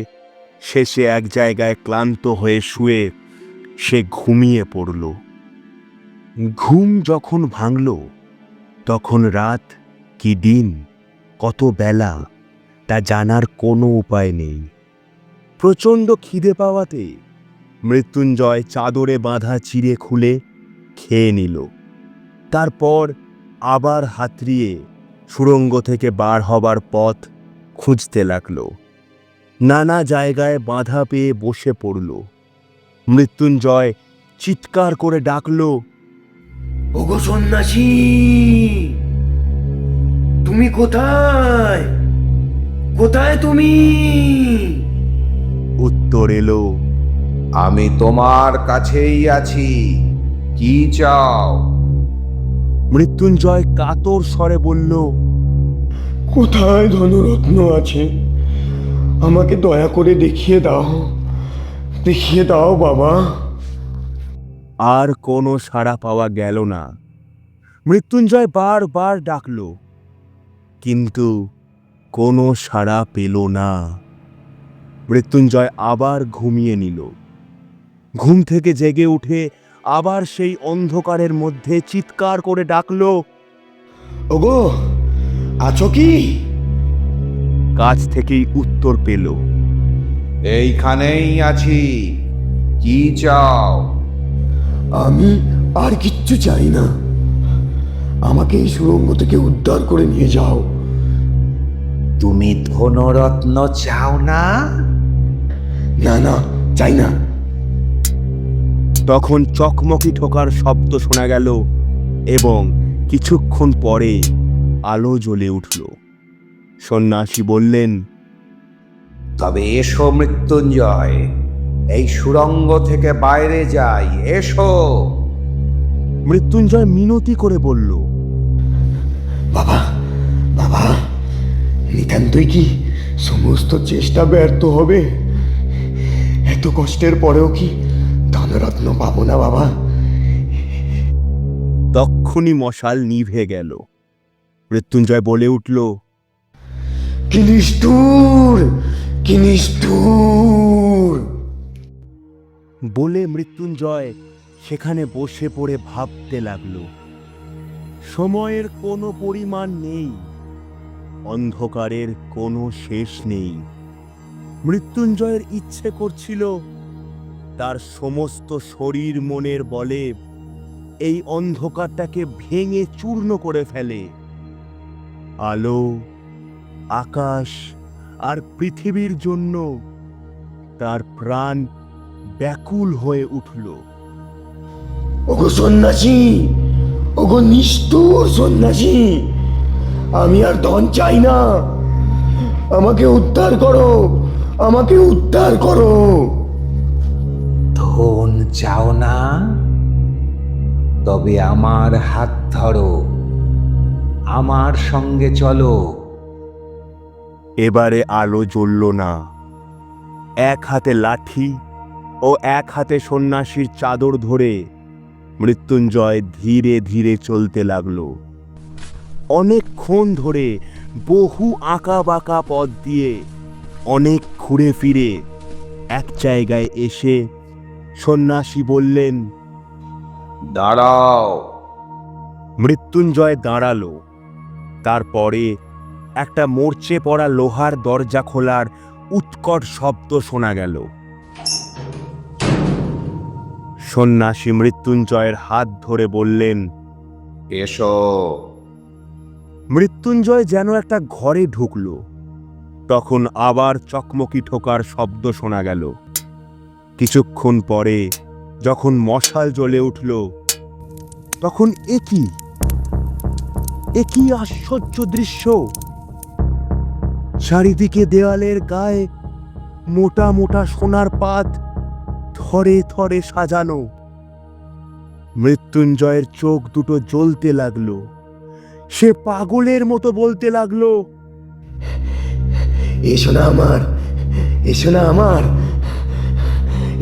শেষে এক জায়গায় ক্লান্ত হয়ে শুয়ে সে ঘুমিয়ে পড়ল। ঘুম যখন ভাঙল তখন রাত কি দিন, কত বেলা তা জানার কোনো উপায় নেই। প্রচণ্ড খিদে পাওয়াতে মৃত্যুঞ্জয় চাদরে বাঁধা চিড়ে খুলে খেয়ে নিল। তারপর আবার হাতড়িয়ে সুড়ঙ্গ থেকে বার হবার পথ খুঁজতে লাগল। নানা জায়গায় বাধা পেয়ে বসে পড়ল। মৃত্যুঞ্জয় চিৎকার করে ডাকল, ওগো সন্ন্যাসী, তুমি কোথায় তুমি? উত্তর এলো, আমি তোমার কাছেই আছি, কি চাও? মৃত্যুঞ্জয় কাতর স্বরে বলল, কোথায় ধনরত্ন আছে? আমাকে দয়া করে দেখিয়ে দাও বাবা। আর কোনো সাড়া পাওয়া গেল না। মৃত্যুঞ্জয় বারবার ডাকল, কিন্তু কোনো সাড়া পেল না। মৃত্যুঞ্জয় আবার ঘুমিয়ে নিল। ঘুম থেকে জেগে উঠে আবার সেই অন্ধকারের মধ্যে চিৎকার করে ডাকল, ওগো আছো কি? কাছ থেকেই উত্তর পেল, এইখানেই আছি, কি চাও? আমি আর কিচ্ছু চাই না, আমাকে এই সুড়ঙ্গ থেকে উদ্ধার করে নিয়ে যাও। তুমি ধনরত্ন চাও না? না চাই না। তখন চকমকি ঠোকার শব্দ শোনা গেল এবং কিছুক্ষণ পরে আলো জ্বলে উঠল। সন্ন্যাসী বললেন, তবে এসো মৃত্যুঞ্জয়, এই সুড়ঙ্গ থেকে বাইরে যাই, এসো। মৃত্যুঞ্জয় মিনতি করে বলল, বাবা নিতান্তই কি সমস্ত চেষ্টা ব্যর্থ হবে? এত কষ্টের পরেও কি ধনরত্ন পাবো না বাবা? তক্ষুনি মশাল নিভে গেল। মৃত্যুঞ্জয় বলে উঠল, কি নিষ্ঠুর! বলে মৃত্যুঞ্জয় সেখানে বসে পড়ে ভাবতে লাগল। সময়ের কোনো পরিমাণ নেই, অন্ধকারের কোনো শেষ নেই। মৃত্যুঞ্জয়ের ইচ্ছে করছিল তার সমস্ত শরীর মনের বলে এই অন্ধকারটাকে ভেঙে চূর্ণ করে ফেলে। আলো, আকাশ আর পৃথিবীর জন্য তার প্রাণ ব্যাকুল হয়ে উঠল। ওগো সন্ন্যাসী, ওগো নিষ্ঠুর সন্ন্যাসী, আমি আর ধন চাই না, আমাকে উদ্ধার করো। ধন চাও না? তবে আমার হাত ধরো, আমার সঙ্গে চলো। এবারে আলো জ্বলল না। এক হাতে লাঠি ও এক হাতে সন্ন্যাসীর চাদর ধরে মৃত্যুঞ্জয় ধীরে ধীরে চলতে লাগল। অনেকক্ষণ ধরে বহু আঁকা বাঁকা পথ দিয়ে অনেক ঘুরে ফিরে এক জায়গায় এসে সন্ন্যাসী বললেন, দাঁড়াও। মৃত্যুঞ্জয় দাঁড়ালো। তারপরে একটা মরচে পড়া লোহার দরজা খোলার উৎকট শব্দ শোনা গেল। সন্ন্যাসী মৃত্যুঞ্জয়ের হাত ধরে বললেন, এসো। মৃত্যুঞ্জয় যেন একটা ঘরে ঢুকল। তখন আবার চকমকি ঠোকার শব্দ শোনা গেল। কিছুক্ষণ পরে যখন মশাল জ্বলে উঠল, তখন এ কি আশ্চর্য দৃশ্য! চারিদিকে দেওয়ালের গায়ে মোটা মোটা সোনার পাত থরে থরে সাজানো। মৃত্যুঞ্জয়ের চোখ দুটো জ্বলতে লাগলো। সে পাগলের মতো বলতে লাগলো, এসো না আমার, এসো না আমার,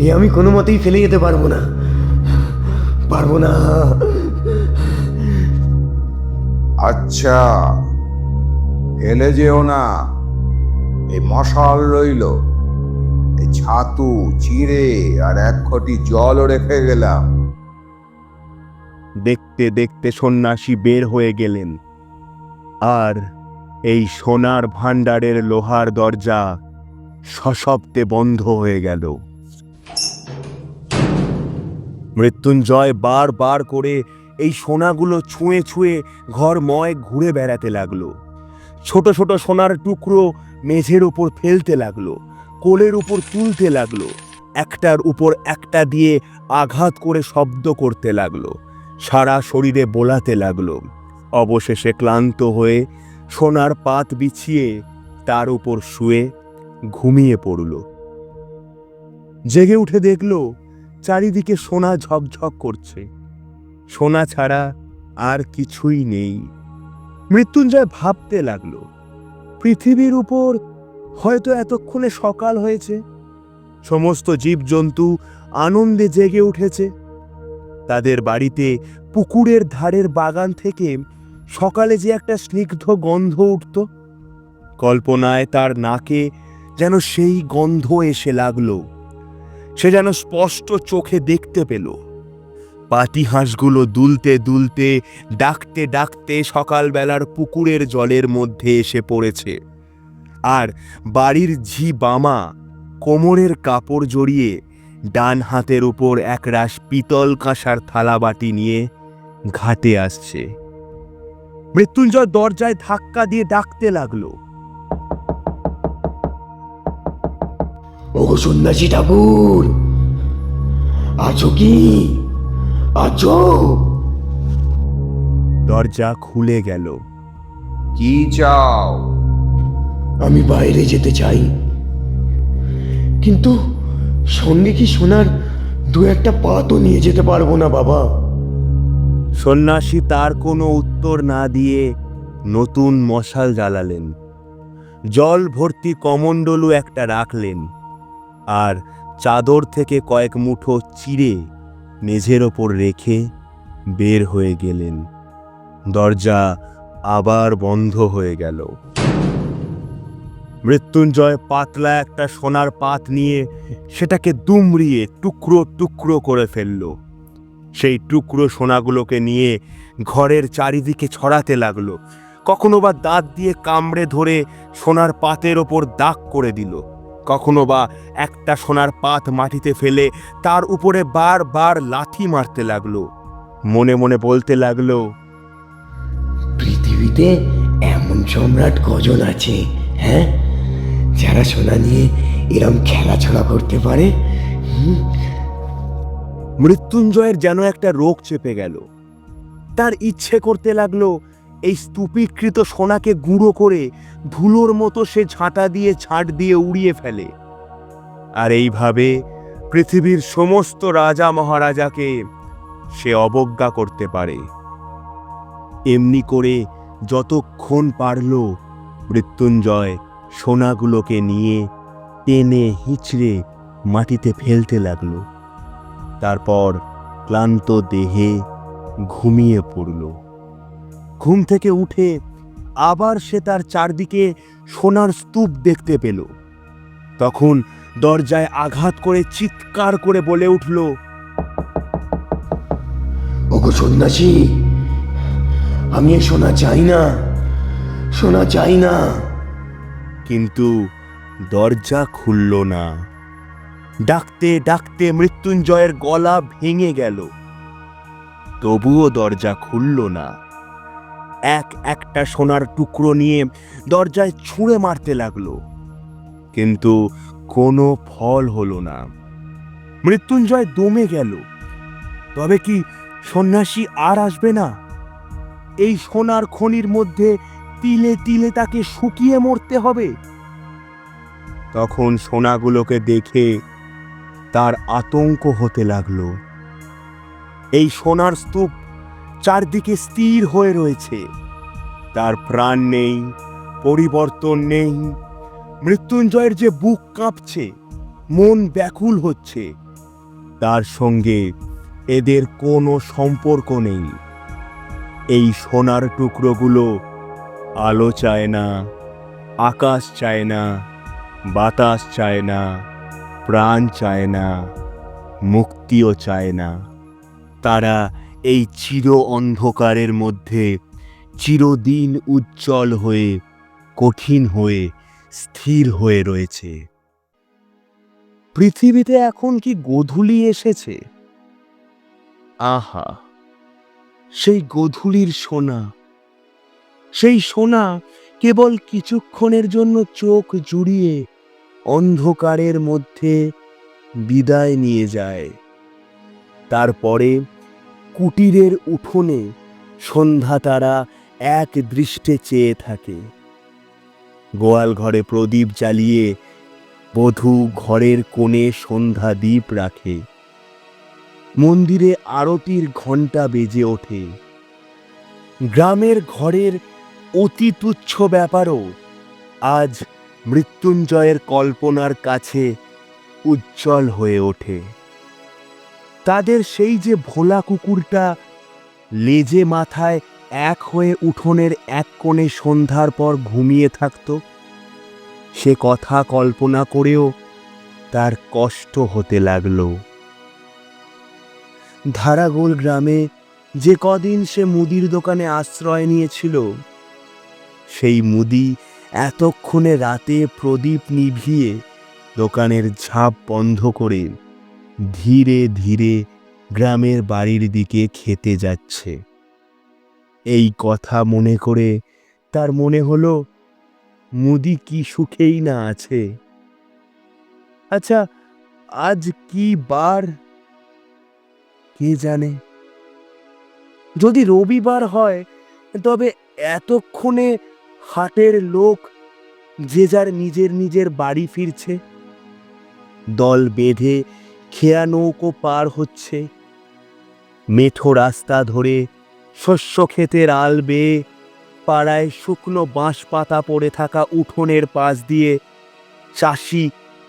এ আমি কোনো মতেই ফেলে যেতে পারবো না, পারবো না। আচ্ছা, ফেলে যেও না, এই মশাল রইল, এই ছাতু চিড়ে আর এক ঘটি জলও রেখে গেলাম। দেখতে দেখতে সন্ন্যাসী বের হয়ে গেলেন, আর এই সোনার ভাণ্ডারের লোহার দরজা সশব্দে বন্ধ হয়ে গেল। মৃত্যুঞ্জয় বার করে এই সোনাগুলো ছুঁয়ে ছুঁয়ে ঘরময় ঘুরে বেড়াতে লাগলো। ছোট ছোট সোনার টুকরো মেঝের উপর ফেলতে লাগলো, কোলের উপর তুলতে লাগলো, একটার উপর একটা দিয়ে আঘাত করে শব্দ করতে লাগলো, সারা শরীরে বোলাতে লাগলো। অবশেষে ক্লান্ত হয়ে সোনার পাত বিছিয়ে তার উপর শুয়ে ঘুমিয়ে পড়ল। জেগে উঠে দেখল চারিদিকে সোনা ঝকঝক করছে, সোনা ছাড়া আর কিছুই নেই। মৃত্যুঞ্জয় ভাবতে লাগলো, পৃথিবীর উপর হয়তো এতক্ষণে সকাল হয়েছে, সমস্ত জীবজন্তু আনন্দে জেগে উঠেছে। তাদের বাড়িতে পুকুরের ধারের বাগান থেকে সকালে যে একটা স্নিগ্ধ গন্ধ উঠত, কল্পনায় তার নাকে যেন সেই গন্ধ এসে লাগলো। সে যেন স্পষ্ট চোখে দেখতে পেল পাতি হাঁসগুলো দুলতে দুলতে ডাকতে ডাকতে সকালবেলার পুকুরের জলের মধ্যে এসে পড়েছে, আর বাড়ির ঝি বামা কোমরের কাপড় জড়িয়ে ডান হাতের উপর একরাশ পিতল কাঁসার থালাবাটি নিয়ে ঘাটে আসছে। মৃত্যুঞ্জয় দরজায় ধাক্কা দিয়ে ডাকতে লাগলো, ওগো সন্ন্যাসী ঠাকুর, আছো কি? আছো? দরজা খুলে গেল। কি চাও? আমি বাইরে যেতে চাই, কিন্তু সঙ্গে কি সোনার দু একটা পাতও নিয়ে যেতে পারবো না বাবা? সন্ন্যাসী তার কোনো উত্তর না দিয়ে নতুন মশাল জ্বালালেন, জল ভর্তি কমণ্ডলু একটা রাখলেন, আর চাদর থেকে কয়েক মুঠো চিড়ে মেঝের ওপর রেখে বের হয়ে গেলেন। দরজা আবার বন্ধ হয়ে গেল। মৃত্যুঞ্জয় পাতলা একটা সোনার পাত নিয়ে সেটাকে দুমড়িয়ে টুকরো টুকরো করে ফেলল। সেই টুকরো সোনাগুলোকে নিয়ে ঘরের চারিদিকে ছড়াতে লাগলো, কখনো বা দাঁত দিয়ে কামড়ে ধরে সোনার পাতের ওপর দাগ করে দিল, কখনো বা একটা সোনার পাত মাটিতে ফেলে তার উপরে বারবার লাথি মারতে লাগলো। মনে মনে বলতে লাগলো, পৃথিবীতে এমন সম্রাট কজন আছে, হ্যাঁ, যারা সোনা নিয়ে এরম খেলাছড়া করতে পারে? মৃত্যুঞ্জয়ের যেন একটা রোগ চেপে গেল। তার ইচ্ছে করতে লাগলো এই স্তূপীকৃত সোনাকে গুঁড়ো করে ধুলোর মতো সে ঝাঁটা দিয়ে ছাঁট দিয়ে উড়িয়ে ফেলে, আর এইভাবে পৃথিবীর সমস্ত রাজা মহারাজাকে সে অবজ্ঞা করতে পারে। এমনি করে যতক্ষণ পারল মৃত্যুঞ্জয় সোনাগুলোকে নিয়ে টেনে হিঁচড়ে মাটিতে ফেলতে লাগলো। তারপর ক্লান্ত দেহে ঘুমিয়ে পড়ল। ঘুম থেকে উঠে আবার সে তার চারদিকে সোনার স্তূপ দেখতে পেল। তখন দরজায় আঘাত করে চিৎকার করে বলে উঠল, ওগো সন্ন্যাসী, আমি এ সোনা চাই না, সোনা চাই না। কিন্তু দরজা খুলল না। ডাকতে ডাকতে মৃত্যুঞ্জয়ের গলা ভেঙে গেল, তবুও দরজা খুলল না। একটা সোনার টুকরো নিয়ে দরজায় ছুঁড়ে মারতে লাগলো, কিন্তু কোনো ফল হলো না। মৃত্যুঞ্জয় দমে গেল। তবে কি সন্ন্যাসী আর আসবে না? এই সোনার খনির মধ্যে তিলে তিলে তাকে শুকিয়ে মরতে হবে। তখন সোনাগুলোকে দেখে তার আতঙ্ক হতে লাগলো। এই সোনার স্তূপ চারদিকে স্থির হয়ে রয়েছে, তার প্রাণ নেই, পরিবর্তন নেই। মৃত্যুঞ্জয়ের যে বুক কাঁপছে, মন ব্যাকুল হচ্ছে, তার সঙ্গে এদের কোনো সম্পর্ক নেই। এই সোনার টুকরোগুলো আলো চায় না, আকাশ চায় না, বাতাস চায় না, প্রাণ চায় না, মুক্তিও চায় না। তারা এই চির অন্ধকারের মধ্যে চিরদিন উজ্জ্বল হয়ে, কঠিন হয়ে, স্থির হয়ে রয়েছে। পৃথিবীতে এখন কি গোধূলি এসেছে? আহা, সেই গোধূলির সোনা, সেই সোনা কেবল কিছুক্ষণের জন্য চোখ জুড়িয়ে অন্ধকারের মধ্যে বিদায় নিয়ে যায়। তারপরে কুটিরের উঠোনে সন্ধ্যা তারা এক দৃষ্টে চেয়ে থাকে। গোয়াল ঘরে প্রদীপ জ্বালিয়ে বধূ ঘরের কোণে সন্ধ্যা দ্বীপ রাখে। মন্দিরে আরতির ঘণ্টা বেজে ওঠে। গ্রামের ঘরের অতি তুচ্ছ ব্যাপারও আজ মৃত্যুঞ্জয়ের কল্পনার কাছে উজ্জ্বল হয়ে ওঠে। তাদের সেই যে ভোলা কুকুরটা লেজে মাথায় এক হয়ে উঠোনের এক কোণে সন্ধ্যার পর ঘুমিয়ে থাকত, সে কথা কল্পনা করেও তার কষ্ট হতে লাগল। ধারাগোল গ্রামে যে কদিন সে মুদির দোকানে আশ্রয় নিয়েছিল, সেই মুদি এতক্ষণে রাতে প্রদীপ নিভিয়ে দোকানের ঝাঁপ বন্ধ করে ধীরে ধীরে গ্রামের বাড়ির দিকে খেতে যাচ্ছে। এই কথা মনে করে তার মনে হলো, মুদি কি সুখেই না আছে। আচ্ছা, আজ কি বার কে জানে? যদি রবিবার হয়, তবে এতক্ষণে হাটের লোক যে যার নিজের নিজের বাড়ি ফিরছে, দল বেঁধে খেয়া নৌকো পার হচ্ছে। মেঠো রাস্তা ধরে শস্য ক্ষেতের আল বেয়ে পাড়ায় শুকনো বাঁশ পাতা পড়ে থাকা উঠোনের পাশ দিয়ে চাষি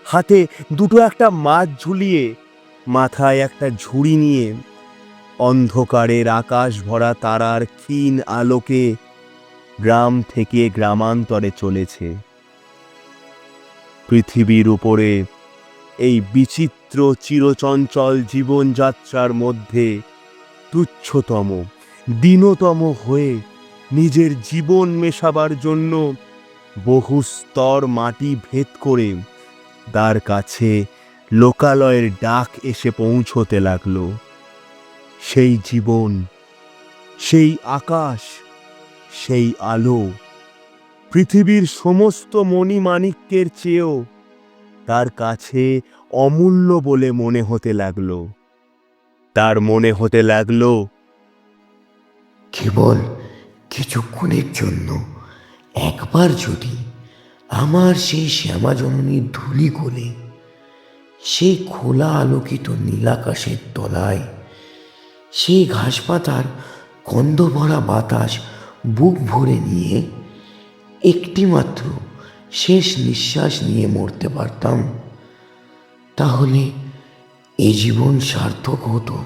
হাতে দুটো একটা মাছ ঝুলিয়ে, মাথায় একটা ঝুড়ি নিয়ে অন্ধকারের আকাশ ভরা তারার ক্ষীণ আলোকে গ্রাম থেকে গ্রামান্তরে চলেছে। পৃথিবীর উপরে এই বিচিত্র চিরচঞ্চল জীবনযাত্রার মধ্যে তুচ্ছতম, দীনতম হয়ে নিজের জীবন মেশাবার জন্য বহু স্তর মাটি ভেদ করে তার কাছে লোকালয়ের ডাক এসে পৌঁছতে লাগলো। সেই জীবন, সেই আকাশ, সেই আলো পৃথিবীর সমস্ত মণিমাণিক্যের চেয়েও তার কাছে অমূল্য বলে মনে হতে লাগলো। তার মনে হতে লাগলো, কেবল কিছুক্ষণের জন্য একবার যদি আমার সেই শ্যামাজননীর ধূলি কোলে, সেই খোলা আলোকিত নীলাকাশের তলায়, সেই ঘাসপাতার গন্ধ ভরা বাতাস বুক ভরে নিয়ে একটিমাত্র শেষ নিঃশ্বাস নিয়ে মরতে পারতাম, তাহলে এ জীবন সার্থক হতো,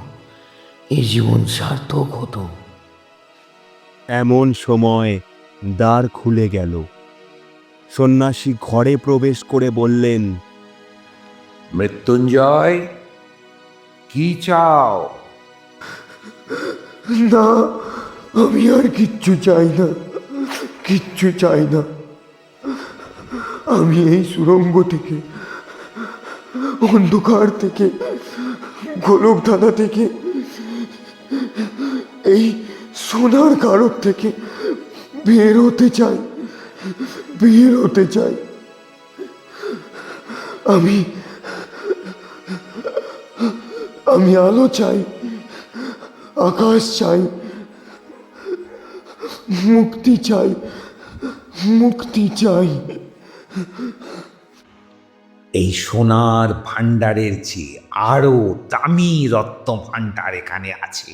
এ জীবন সার্থক হতো। এমন সময় দ্বার খুলে গেল। সন্ন্যাসী ঘরে প্রবেশ করে বললেন, মৃত্যুঞ্জয়, কি চাও? না, আমি আর কিচ্ছু চাই না, কিচ্ছু চাই না। আমি এই সুড়ঙ্গ থেকে, অন্ধকার থেকে, গোলকধাঁধা থেকে, এই সোনার কারক থেকে বের হতে চাই, বের হতে চাই। আমি আলো চাই, আকাশ চাই, মুক্তি চাই, মুক্তি চাই। এই সোনার ভাণ্ডারের চেয়ে আরো দামি রত্ন ভাণ্ডার এখানে আছে,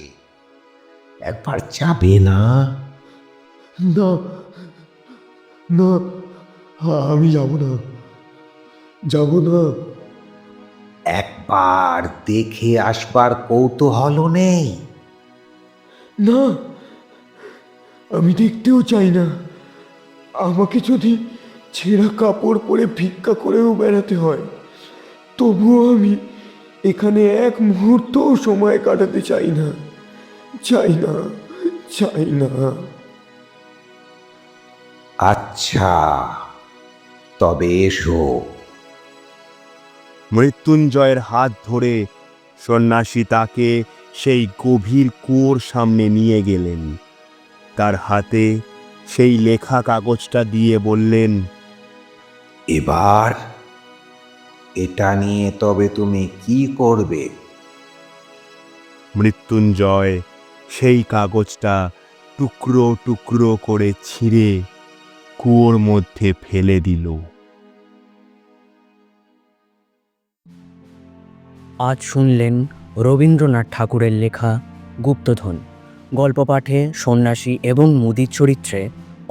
একবার যাবে না? না, না, আমি যাব না, যাব না। একবার দেখে আসবার কৌতূহল নেই? না, আমি দেখতেও চাই না। আমাকে যদি ছেঁড়া কাপড় পরে ভিক্ষা করেও বেড়াতে হয়, তবুও আমি এখানে এক মুহূর্তও সময় কাটাতে চাই না, চাই না, চাই না। আচ্ছা, তবে এসো। মৃত্যুঞ্জয়ের হাত ধরে সন্ন্যাসী তাকে সেই গভীর কুয়োর সামনে নিয়ে গেলেন। তার হাতে সেই লেখা কাগজটা দিয়ে বললেন, এবার এটা নিয়ে তবে তুমি কি করবে? মৃত্যুঞ্জয় সেই কাগজটা টুকরো টুকরো করে ছিঁড়ে কুয়োর মধ্যে ফেলে দিল। আজ শুনলেন রবীন্দ্রনাথ ঠাকুরের লেখা গুপ্তধন। গল্প পাঠে সন্ন্যাসী এবং মুদির চরিত্রে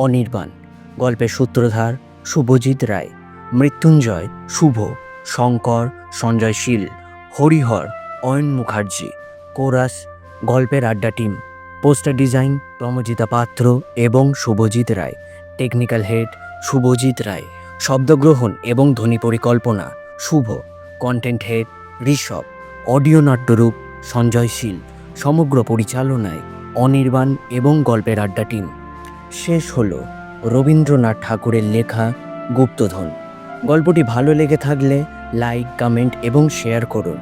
অনির্বাণ, গল্পের সূত্রধার শুভজিৎ রায়, মৃত্যুঞ্জয় শুভ, শঙ্কর সঞ্জয় শীল, হরিহর অয়ন মুখার্জি, কোরাস গল্পের আড্ডা team, poster design Pramajita Patra এবং শুভজিৎ রায়, টেকনিক্যাল হেড শুভজিৎ রায়, শব্দগ্রহণ এবং ধ্বনি পরিকল্পনা Subho, content head Rishabh, audio নাট্যরূপ সঞ্জয় শীল, সমগ্র পরিচালনায় অনির্বাণ এবং গল্পের আড্ডা টিম। শেষ হলো রবীন্দ্রনাথ ঠাকুরের লেখা গুপ্তধন। গল্পটি ভালো লেগে থাকলে লাইক, কমেন্ট এবং শেয়ার করুন,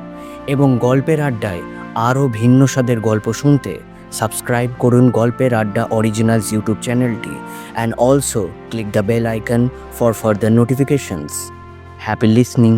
এবং গল্পের আড্ডায় আরও ভিন্ন স্বাদের গল্প শুনতে সাবস্ক্রাইব করুন গল্পের আড্ডা অরিজিনালস ইউটিউব চ্যানেলটি, and also click the bell icon for further notifications. Happy listening.